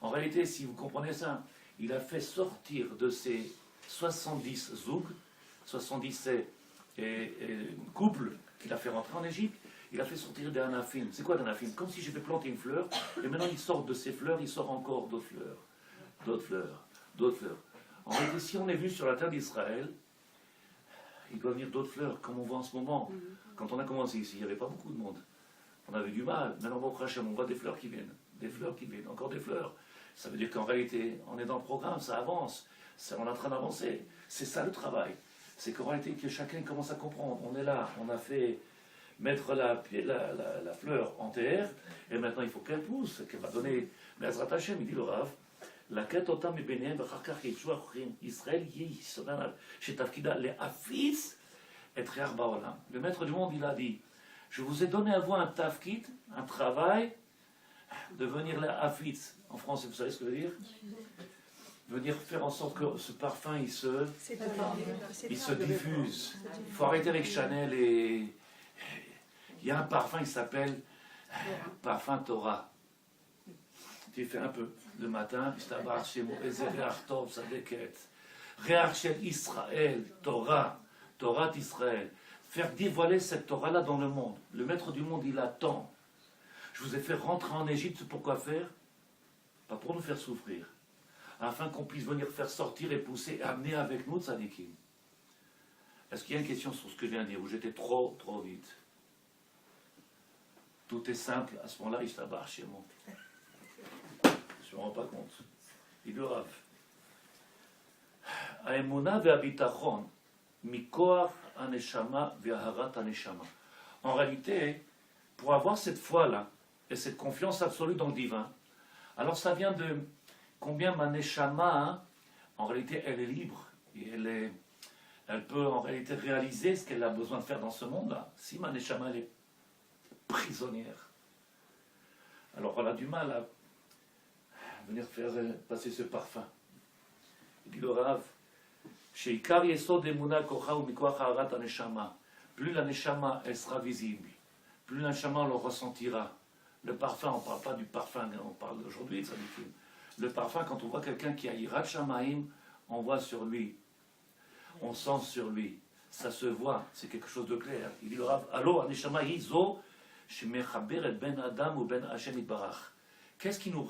En réalité, si vous comprenez ça, il a fait sortir de ces 70 zoug, 70 couples qu'il a fait rentrer en Égypte, il a fait sortir des anafim. C'est quoi des anafim? Comme si j'avais planté une fleur, et maintenant il sort de ces fleurs, il sort encore d'autres fleurs, d'autres fleurs, d'autres fleurs. En réalité, si on est venu sur la terre d'Israël, il doit venir d'autres fleurs, comme on voit en ce moment. Quand on a commencé ici, il n'y avait pas beaucoup de monde. On avait du mal. Maintenant, on voit des fleurs qui viennent, encore des fleurs. Ça veut dire qu'en réalité, on est dans le programme, ça avance, on est en train d'avancer. C'est ça le travail. C'est qu'en réalité, que chacun commence à comprendre. On est là, on a fait mettre la fleur en terre, et maintenant il faut qu'elle pousse, qu'elle va donner. Mais Azrat Hashem, il dit le Rav, la quête otam et bénéem, Israël, chez Tafkida, les Afis et Tréar Baolam. Le maître du monde, il a dit, je vous ai donné à vous un tafkid, un travail, de venir les Afis. En français, vous savez ce que ça veut dire? Venir faire en sorte que ce parfum, il se diffuse. Il faut arrêter avec Chanel et... Il y a un parfum qui s'appelle parfum Torah. Tu fais un peu le matin, Israël, Torah d'Israël. Faire dévoiler cette Torah-là dans le monde. Le maître du monde, il attend. Je vous ai fait rentrer en Égypte, pourquoi faire? Pas pour nous faire souffrir. Afin qu'on puisse venir faire sortir et pousser, amener avec nous tzadikim. Est-ce qu'il y a une question sur ce que je viens de dire, où j'étais trop vite? Tout est simple, à ce moment-là, il s'abarre chez moi. Je ne me rends pas compte. Il le rave. Aemuna ve'abitachon, mikoach aneshama ve'aharat aneshama. En réalité, pour avoir cette foi-là, et cette confiance absolue dans le divin, alors ça vient de combien ma neshama, en réalité, elle est libre, et elle peut en réalité réaliser ce qu'elle a besoin de faire dans ce monde-là. Si ma neshama, elle est prisonnière, alors elle a du mal à venir faire passer ce parfum. Il dit le Rav, Sheikar Yesod Emuna Kocha ou Mikoach Haarat Aneshama, plus la neshama elle sera visible, plus la neshama on le ressentira. Le parfum, on ne parle pas du parfum, on parle d'aujourd'hui, ça dit le parfum, quand on voit quelqu'un qui a Yirat Shamaim, on voit sur lui, on sent sur lui, ça se voit, c'est quelque chose de clair. Il dit le Rav, Allo Aneshama Yizo Shemechaber et Ben Adam ou Ben Hashem Itbarach. Qu'est-ce qui nous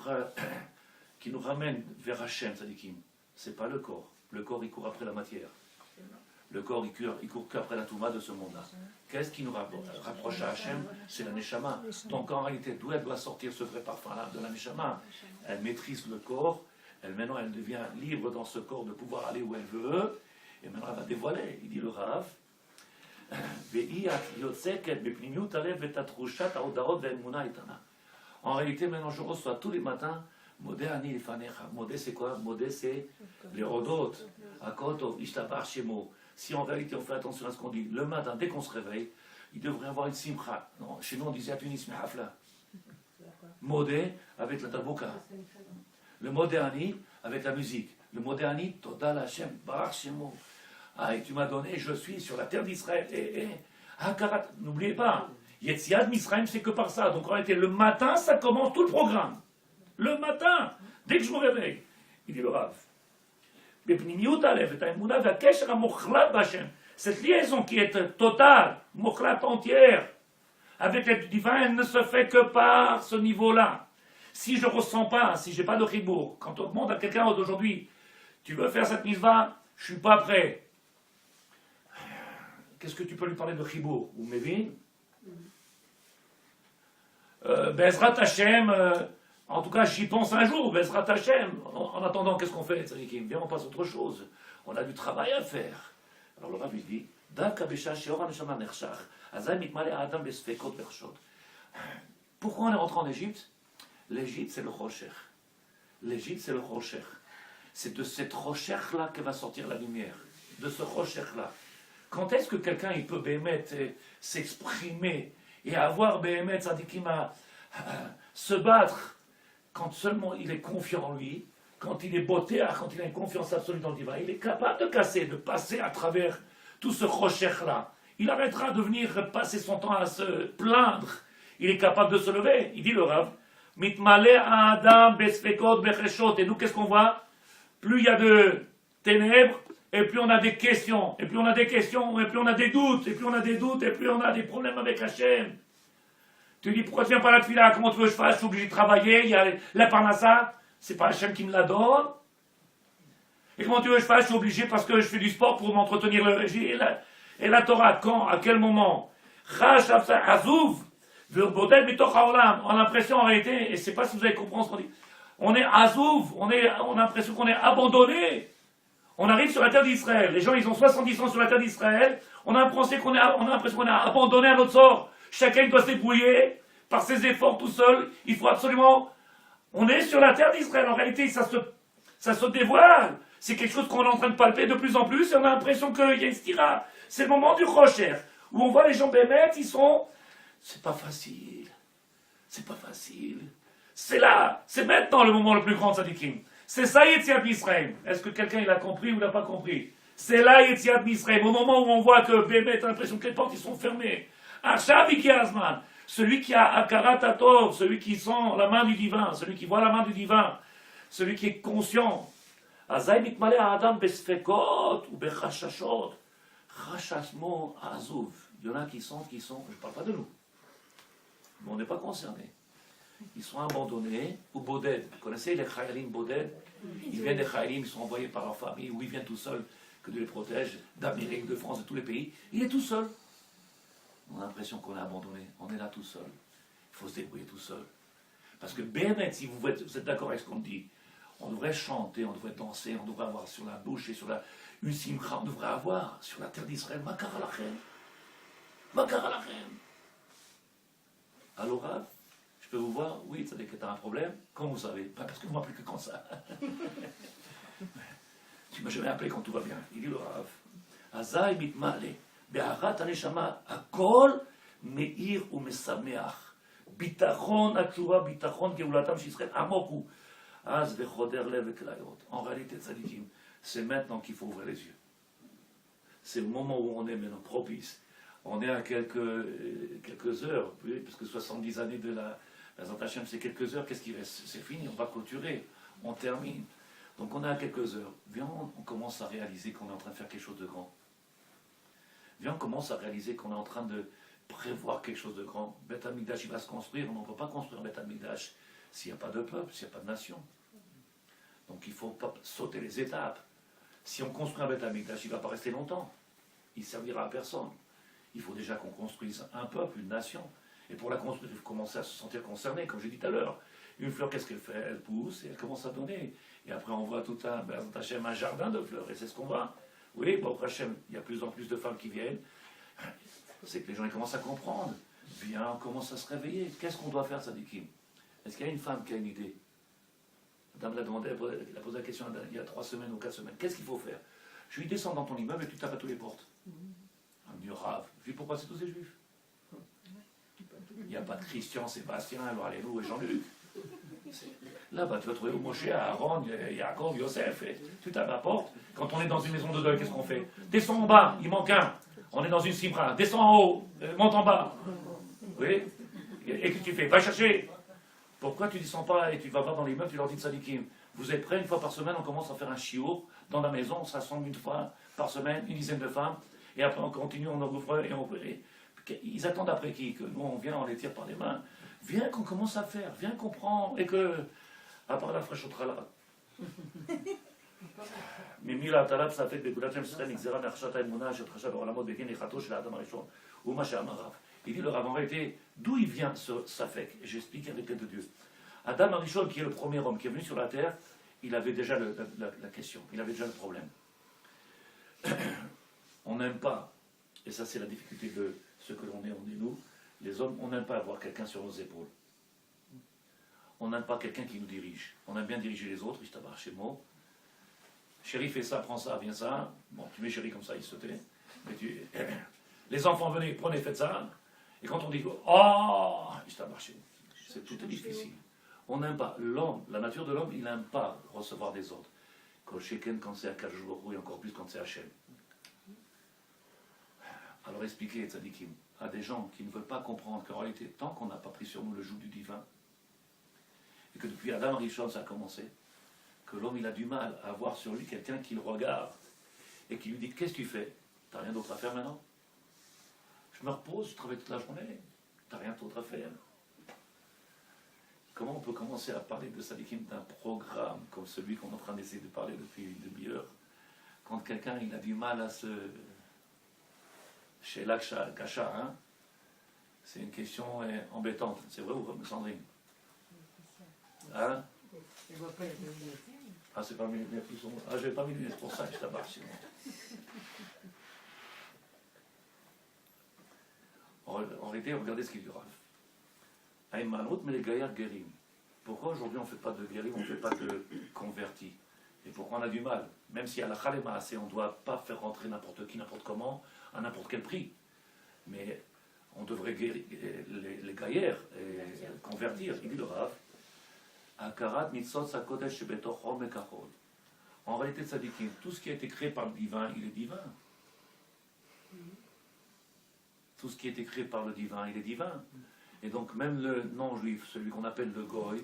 ramène vers Hashem, Tzadikim? C'est pas le corps. Le corps, il court après la matière. Le corps, il court qu'après la Touma de ce monde-là. Qu'est-ce qui nous rapproche à Hashem? C'est la Neshama. Donc en réalité, d'où elle doit sortir ce vrai parfum-là? De la Neshama. Elle maîtrise le corps. Maintenant, elle devient libre dans ce corps de pouvoir aller où elle veut. Et maintenant, elle va dévoiler. Il dit le Rav, En réalité, maintenant, je reçois tous les matins Modé Ani Lifanecha. Modé, c'est quoi? Modé, c'est les rodot. Akotov, Ishtabar, Shemo. Si en réalité on fait attention à ce qu'on dit, le matin, dès qu'on se réveille, il devrait avoir une simcha. Non, chez nous, on disait Tunis Hafla. Modé avec la tabouka. Le Modé Ani avec la musique. Le Modé Ani, Total Hashem, Barak Shemo. Ah, et tu m'as donné, je suis sur la terre d'Israël. Hakarat, n'oubliez pas, Yetziat Misraïm, c'est que par ça. Donc en réalité, le matin, ça commence tout le programme. Le matin, dès que je me réveille, il dit le Rav. Cette liaison qui est totale, mokhlat entière, avec le divin, elle ne se fait que par ce niveau-là. Si je ne ressens pas, si je n'ai pas de chibour, quand on demande à quelqu'un d'aujourd'hui, tu veux faire cette mitzvah, je ne suis pas prêt. Qu'est-ce que tu peux lui parler de chibour? Ou Mévin? Bezrat Hashem, en tout cas j'y pense un jour, Bezrat Hashem. En attendant, qu'est-ce qu'on fait? Viens, on passe à autre chose. On a du travail à faire. Alors le Rav lui dit, pourquoi on est rentré en Égypte? L'Égypte, c'est le Rocher. L'Égypte, c'est le Rocher. C'est de cette Rocher-là que va sortir la lumière. De ce Rocher-là. Quand est-ce que quelqu'un il peut s'exprimer et avoir se battre quand seulement il est confiant en lui, quand il est botté, quand il a une confiance absolue dans le divin, il est capable de casser, de passer à travers tout ce Rocher-là. Il arrêtera de venir passer son temps à se plaindre. Il est capable de se lever. Il dit le Rav, Mitmale Adam Besfekot Becheshot. Et nous, qu'est-ce qu'on voit? Plus il y a de ténèbres, et plus on a des questions, et plus on a des questions, et plus on a des doutes, et plus on a des doutes, et plus on a des problèmes avec Hachem. Tu dis, pourquoi tu viens pas à la tefila? Comment tu veux que je fasse? Je suis obligé de travailler, il y a la parnassa, c'est pas Hachem qui me la donne. Et comment tu veux que je fasse? Je suis obligé parce que je fais du sport pour m'entretenir le régime. Et la Torah, quand? À quel moment? Azouv, on a l'impression en réalité, et c'est pas si vous avez compris ce qu'on dit, on est Azouv, on a l'impression qu'on est abandonné. On arrive sur la terre d'Israël. Les gens, ils ont 70 ans sur la terre d'Israël. On a l'impression qu'on est abandonné à notre sort. Chacun doit se débrouiller par ses efforts tout seul. Il faut absolument... On est sur la terre d'Israël. En réalité, ça se dévoile. C'est quelque chose qu'on est en train de palper de plus en plus. Et on a l'impression qu'il y a une stira. C'est le moment du rocher. Où on voit les gens bémettes, ils sont... C'est pas facile. C'est pas facile. C'est là. C'est maintenant le moment le plus grand de Sadikim. C'est ça Yetziat Misraïm. Est-ce que quelqu'un il a compris ou n'a pas compris? C'est là Yetziat Misraïm. Au moment où on voit que Bémet a l'impression que les portes ils sont fermées. Achav Ikiazman. Celui qui a Akarat Atov, celui qui sent la main du divin, celui qui voit la main du divin, celui qui est conscient. Azay mitmale Adam besfekot ou bechashashot. Chashasmo azouv. Il y en a qui sont, je ne parle pas de nous. Mais on n'est pas concernés. Ils sont abandonnés ou boded. Vous connaissez les chayalim boded? Ils viennent des chayalim, ils sont envoyés par leur famille, ou ils viennent tout seuls, que Dieu les protège, d'Amérique, de France, de tous les pays. Il est tout seul. On a l'impression qu'on est abandonné. On est là tout seul. Il faut se débrouiller tout seul. Parce que Bémet, si vous êtes d'accord avec ce qu'on dit, on devrait chanter, on devrait danser, on devrait avoir sur la bouche et sur la une simcha, on devrait avoir sur la terre d'Israël, Makar Alachem. Makar Alachem. Alors, Rav, je peux vous voir? Oui, ça veut dire que tu as un problème. Comment vous savez? Pas parce que vous m'appelez que quand ça. Tu m'as jamais appelé quand tout va bien. Il dit le Rav. Azai mitmale. Be'arat aneshama. Akol me'ir ou mesameach. Bitachon atshuva, bitachon geulatam shisrael. Amoku. Az vechoder lev eklayot. En réalité, tzadikim, c'est maintenant qu'il faut ouvrir les yeux. C'est le moment où on est maintenant propice. On est à quelques heures, parce que 70 années de la Hashem, c'est quelques heures, qu'est-ce qui reste? C'est fini, on va clôturer, on termine. Donc on est à quelques heures. Viens, on commence à réaliser qu'on est en train de faire quelque chose de grand. Viens, on commence à réaliser qu'on est en train de prévoir quelque chose de grand. Beth Amikdash, il va se construire, on ne peut pas construire Beth Amikdash s'il n'y a pas de peuple, s'il n'y a pas de nation. Donc il ne faut pas sauter les étapes. Si on construit un Beth Amikdash, il ne va pas rester longtemps. Il ne servira à personne. Il faut déjà qu'on construise un peuple, une nation. Et pour la construire, il faut commencer à se sentir concerné, comme j'ai dit tout à l'heure. Une fleur, qu'est-ce qu'elle fait? Elle pousse et elle commence à donner. Et après, on voit tout un jardin de fleurs. Et c'est ce qu'on voit. Oui, bon, Hachem, il y a de plus en plus de femmes qui viennent. c'est que les gens ils commencent à comprendre. Bien, on commence à se réveiller. Qu'est-ce qu'on doit faire, Sadikim? Est-ce qu'il y a une femme qui a une idée? Madame l'a demandé, elle a posé la question il y a 3 semaines ou 4 semaines. Qu'est-ce qu'il faut faire? Je lui descends dans ton immeuble et tu tapes à toutes les portes. Un mur rave. Je lui dis pourquoi c'est tous des juifs? Il n'y a pas de Christian, Sébastien, alors Alléluia et Jean-Luc. Là-bas, tu vas trouver Moshe, Aaron, Yaakov, Yosef. Et tu tapes à la porte. Quand on est dans une maison de deuil, qu'est-ce qu'on fait? Descends en bas, il manque un. On est dans une cimra. Descends en haut, monte en bas. Oui? Et qu'est-ce que tu fais? Va chercher. Pourquoi tu ne descends pas et tu vas voir dans l'immeuble, tu leur dis Tzadikim, vous êtes prêts, une fois par semaine, on commence à faire un chiour dans la maison, on se rassemble une fois par semaine, une dizaine de femmes, et après on continue, on ouvre et on... Ils attendent après qui? Que nous on vient, on les tire par les mains. Viens qu'on commence à faire, viens qu'on prend, et que, à part la fraîche au tralala. ממילא הטלת ספק בגאולת שם ישראל נגזרה מהכחשת האמונה אשר התחשב בעולמות בגין איכתו של האדם הראשון ומה שאמר רב. Il dit le Rav en réalité, d'où il vient ce safek? Et j'explique avec l'aide de Dieu. Adam Arishon, qui est le premier homme qui est venu sur la terre, il avait déjà la question, il avait déjà le problème. On n'aime pas, et ça c'est la difficulté de ce que l'on est nous, les hommes, on n'aime pas avoir quelqu'un sur nos épaules. On n'aime pas quelqu'un qui nous dirige. On aime bien diriger les autres, Ishtabar chez moi. Chéri, fais ça, prends ça, viens ça. Bon, tu mets chéri comme ça, il se tait. Mais les enfants, venez, prenez, faites ça. Et quand on dit, oh, Ishtabar chez nous, c'est tout est difficile. On n'aime pas. L'homme, la nature de l'homme, il n'aime pas recevoir des ordres. Quand c'est à 4 jours, et encore plus quand c'est Hachem. Alors expliquez, Tzadikim, à des gens qui ne veulent pas comprendre qu'en réalité, tant qu'on n'a pas pris sur nous le joug du divin, et que depuis Adam Rishon ça a commencé, que l'homme il a du mal à avoir sur lui quelqu'un qui le regarde et qui lui dit qu'est-ce que tu fais? T'as rien d'autre à faire maintenant? Je me repose, je travaille toute la journée, t'as rien d'autre à faire. Comment on peut commencer à parler de Sadikim d'un programme comme celui qu'on est en train d'essayer de parler depuis une demi-heure, quand quelqu'un il a du mal à se... Chez l'Akasha, hein? C'est une question embêtante, c'est vrai ou pas, Sandrine? Hein? Ah, c'est pas mes lunettes qui sont... Ah, j'ai pas mis les lunettes pour ça, je tabasse sinon. En réalité, regardez ce qu'il dit Rav. Aïmanout, mais les gaillards guérim. Pourquoi aujourd'hui on ne fait pas de guérim, on ne fait pas de convertis? Et pourquoi on a du mal? Même si à la Khalema, on ne doit pas faire rentrer n'importe qui, n'importe comment, à n'importe quel prix. Mais on devrait guérir les gaillards et convertir. Il dit le Rav. Akarat mitzot sakodesh shebetochom mekachol. En réalité, tzadikim, tout ce qui a été créé par le divin, il est divin. Tout ce qui a été créé par le divin, il est divin. Et donc même le non-juif, celui qu'on appelle le goy,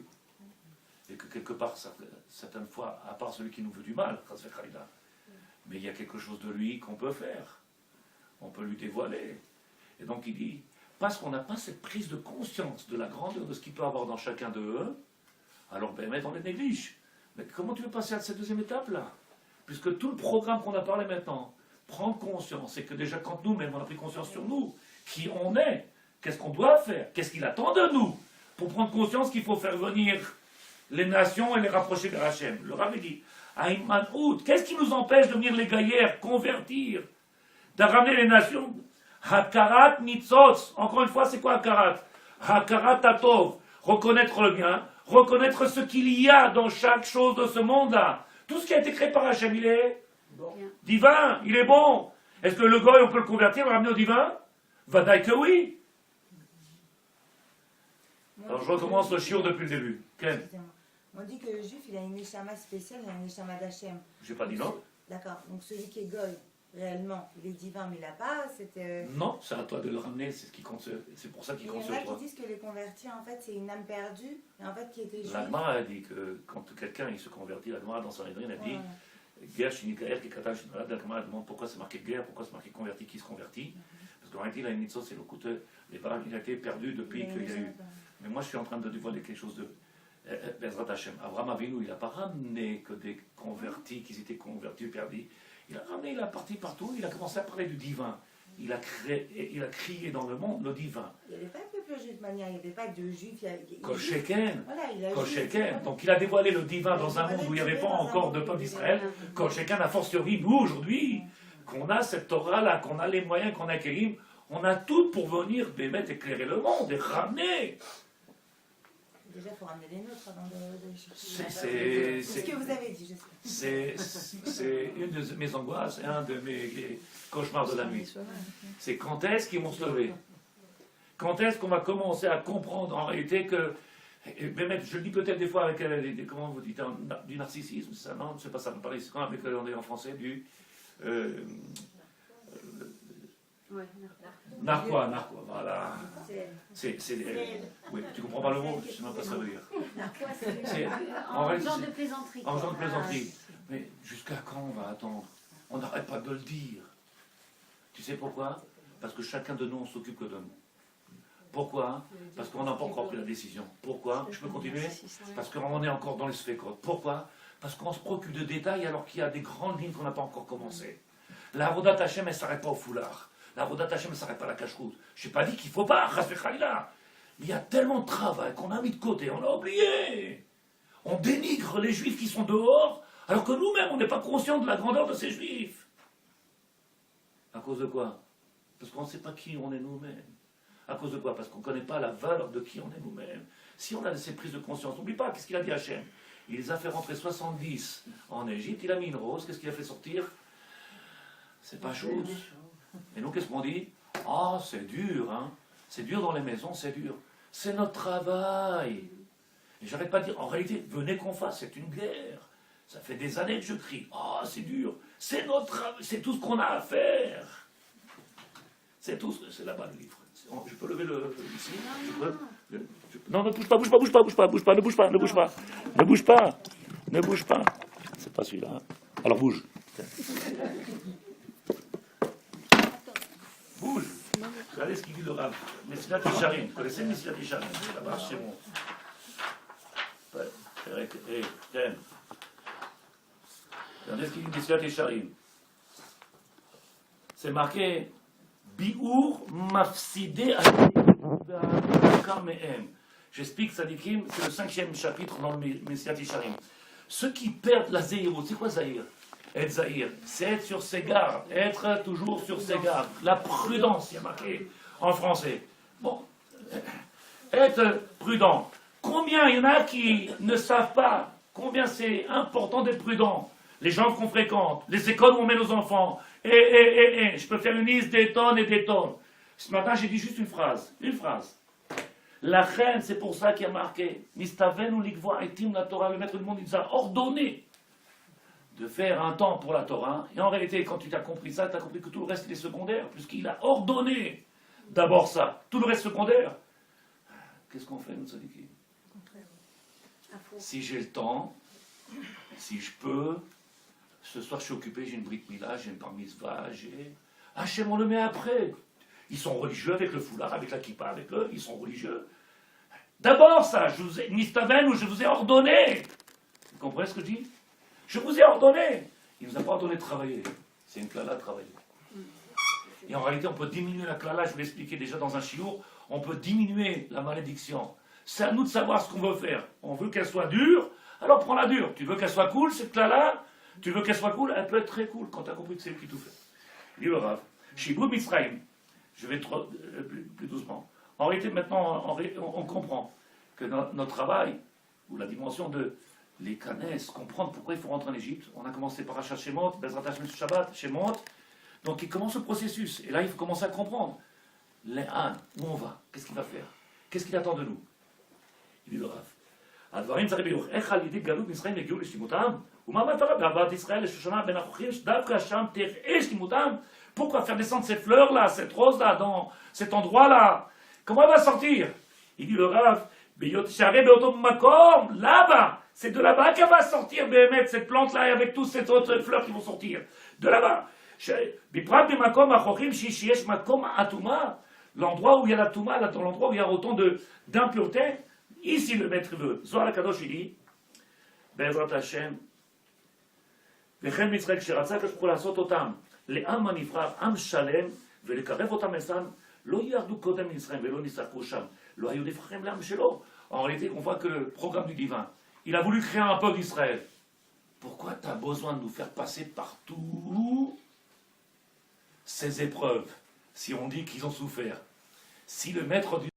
et que quelque part, certaines fois, à part celui qui nous veut du mal, mais il y a quelque chose de lui qu'on peut faire. On peut lui dévoiler. Et donc il dit, parce qu'on n'a pas cette prise de conscience de la grandeur de ce qu'il peut avoir dans chacun d'eux, alors ben, on les néglige. Mais comment tu veux passer à cette deuxième étape-là? Puisque tout le programme qu'on a parlé maintenant, prendre conscience, c'est que déjà quand nous-mêmes on a pris conscience sur nous, qui on est, qu'est-ce qu'on doit faire, qu'est-ce qu'il attend de nous, pour prendre conscience qu'il faut faire venir les nations et les rapprocher vers Hachem. Le Rav dit, Aïmanout, qu'est-ce qui nous empêche de venir les gaillères, convertir, de ramener les nations? Hakarat nitzotz, encore une fois, c'est quoi Hakarat? Hakarat atov, reconnaître le bien, reconnaître ce qu'il y a dans chaque chose de ce monde-là. Tout ce qui a été créé par Hachem, il est bon. Divin, il est bon. Est-ce que le goy, on peut le convertir, le ramener au divin? Vadaï que oui. Alors je recommence le shiur depuis le début. Ken? On dit que le juif, il a une neshama spéciale, il a une neshama d'Hachem. J'ai pas dit non. D'accord, donc celui qui est goy, réellement, il est divin, mais il n'a pas cette... Non, c'est à toi de le ramener, c'est ce qui compte, c'est pour ça qu'il compte sur toi. Il y en a qui disent que les convertis, en fait, c'est une âme perdue, et en fait, qui était juif. La Gemara a dit que quand quelqu'un il se convertit, la Gemara dans son Sanhedrin a dit Guerre, Shinikaer, Kekatan, Shinalad, la Gemara demande pourquoi c'est marqué guerre, pourquoi c'est marqué converti, qui se convertit. Parce qu'en réalité, il a une mitzvah, c'est le couteau, il a été perdu depuis qu'il y a eu. Mais moi, je suis en train de dévoiler quelque chose de. Bezrat Hashem. Abraham Avinu, il n'a pas ramené que des convertis qui étaient convertis, perdus. Il a ramené, il a parti partout, il a commencé à parler du divin. Il a crié dans le monde le divin. Il n'y avait pas de peuple juif, mania, il n'y avait pas de juifs. Kosheken. Voilà, Kosheken. Donc il a dévoilé le divin dans un monde où il n'y avait pas encore de peuple d'Israël. Kosheken, a fortiori, nous aujourd'hui, qu'on a cette Torah-là, qu'on a les moyens, qu'on a Kélim, on a tout pour venir éclairer le monde et ramener. Déjà, il faut ramener les nôtres avant de chercher. C'est ce que vous avez dit, je sais. c'est une de mes angoisses, et un de mes cauchemars de la nuit. C'est quand est-ce qu'ils vont se lever? Quand est-ce qu'on va commencer à comprendre en réalité que, je le dis peut-être des fois avec, comment vous dites, du narcissisme, ça, non, c'est pas ça, on parle avec on est en français, du... narquois, voilà. Oui, tu comprends pas le mot, je sais même pas ce que ça veut dire. C'est en genre de plaisanterie. En genre de plaisanterie. Mais jusqu'à quand on va attendre? On n'arrête pas de le dire. Tu sais pourquoi? Parce que chacun de nous, on s'occupe que de nous. Pourquoi? Parce qu'on n'a pas encore pris la décision. Pourquoi? Je peux continuer? Parce qu'on est encore dans les sphécotes. Pourquoi? Parce qu'on se préoccupe de détails alors qu'il y a des grandes lignes qu'on n'a pas encore commencées. La Avodat Hashem, elle ne s'arrête pas au foulard. La Avodat Hashem, elle ne s'arrête pas à la cache-route. Je n'ai pas dit qu'il ne faut pas, là. Il y a tellement de travail qu'on a mis de côté, on a oublié. On dénigre les juifs qui sont dehors, alors que nous-mêmes, on n'est pas conscients de la grandeur de ces juifs. À cause de quoi? Parce qu'on ne sait pas qui on est nous-mêmes. À cause de quoi? Parce qu'on ne connaît pas la valeur de qui on est nous-mêmes. Si on a ces prises de conscience, n'oublie pas, qu'est-ce qu'il a dit Hachem? Il les a fait rentrer 70 en Égypte, il a mis une rose, qu'est-ce qu'il a fait sortir? C'est pas chose. Et nous, qu'est-ce qu'on dit? Ah, c'est dur, hein? C'est dur dans les maisons, c'est dur. C'est notre travail. Et j'arrête pas de dire, en réalité, venez qu'on fasse, c'est une guerre. Ça fait des années que je crie, ah, c'est dur. C'est notre travail, c'est tout ce qu'on a à faire. C'est tout, c'est là-bas le livre. Je peux lever le ici? Non, ne bouge pas, ne bouge pas. C'est pas celui-là. Alors bouge. Bouge. Regardez ce qu'il dit le Rav. Messilat Yesharim. Vous connaissez Messilat Yesharim? C'est là-bas chez moi. Regardez ce qu'il dit Messilat Yesharim. C'est marqué Bi'ur mafsidé à J'explique Sadikim, c'est le 5e chapitre dans le Messilat Yesharim. Ceux qui perdent la Zéhirut, c'est quoi Zahir? Être Zahir, c'est être sur ses gardes, être toujours sur ses gardes. La prudence, il y a marqué en français. Bon, être prudent. Combien il y en a qui ne savent pas combien c'est important d'être prudent? Les gens qu'on fréquente, les écoles où on met nos enfants. Je peux faire une liste des tonnes et des tonnes. Ce matin, j'ai dit juste une phrase. La reine, c'est pour ça qu'il y a marqué Nistaven ou Likvoa etim la Torah. Le maître du monde, il nous a ordonné de faire un temps pour la Torah. Et en réalité, quand tu t'as compris ça, tu as compris que tout le reste il est secondaire, puisqu'il a ordonné d'abord ça. Tout le reste secondaire. Qu'est-ce qu'on fait, nous, Tzadikim? Si j'ai le temps, si je peux, ce soir je suis occupé, j'ai une brit mila, j'ai une bar mitzvah, j'ai... Hachem, on le met après. Ils sont religieux avec le foulard, avec la kippa, avec eux, ils sont religieux. D'abord ça, je vous ai, Nistaven, ou je vous ai ordonné. Vous comprenez ce que je dis? Je vous ai ordonné. Il ne nous a pas ordonné de travailler. C'est une klala de travailler. Et en réalité, on peut diminuer la klala, je vous l'ai expliqué déjà dans un chiour, on peut diminuer la malédiction. C'est à nous de savoir ce qu'on veut faire. On veut qu'elle soit dure, alors prends-la dure. Tu veux qu'elle soit cool, cette klala? Tu veux qu'elle soit cool? Elle peut être très cool quand tu as compris que c'est lui qui tout fait. Livre Rav. Shiboud Mitzrayim. Je vais plus doucement. En réalité, maintenant, on comprend que notre travail, ou la dimension de les connaissent, comprendre pourquoi il faut rentrer en Égypte. On a commencé par Achat Shemot, Bezrat Hashem Shabbat, Shemot. Donc il commence le processus. Et là, il faut commencer à comprendre. Les ânes, où on va? Qu'est-ce qu'il va faire? Qu'est-ce qu'il attend de nous? Il dit le Rav. הדברים צריך ביוך. איך על ידי גלות מצרים יגיעו לשלמותם? ומה המטרה בהבאת ישראל לשושנה בין החוכים שדווקא שם תראה שלמותם? Pourquoi faire descendre cette fleur-là, cette rose-là, dans cet endroit-là? Comment elle va sortir? Il dit le Rav, là-bas, c'est de là-bas qu'elle va sortir, Béhémet, cette plante-là, et avec toutes ces autres fleurs qui vont sortir. De là-bas. L'endroit où il y a la touma, dans l'endroit où il y a autant d'impuretés, ici le maître veut. Zohar Kadosh, il dit, Bezrat Hashem, וכן מצרים כשרצה הקדוש ברוך הוא לעשות אותם לעם הנבחר, עם שלם, ולקרב אותם אצלם, לא ירדו קודם ממצרים ולא נסתפקו שם, לא היו נבחרים לעם שלו. En réalité, on voit que le programme du divin, il a voulu créer un peuple d'Israël. Pourquoi tu as besoin de nous faire passer partout? ces épreuves, si on dit qu'ils ont souffert, si le maître du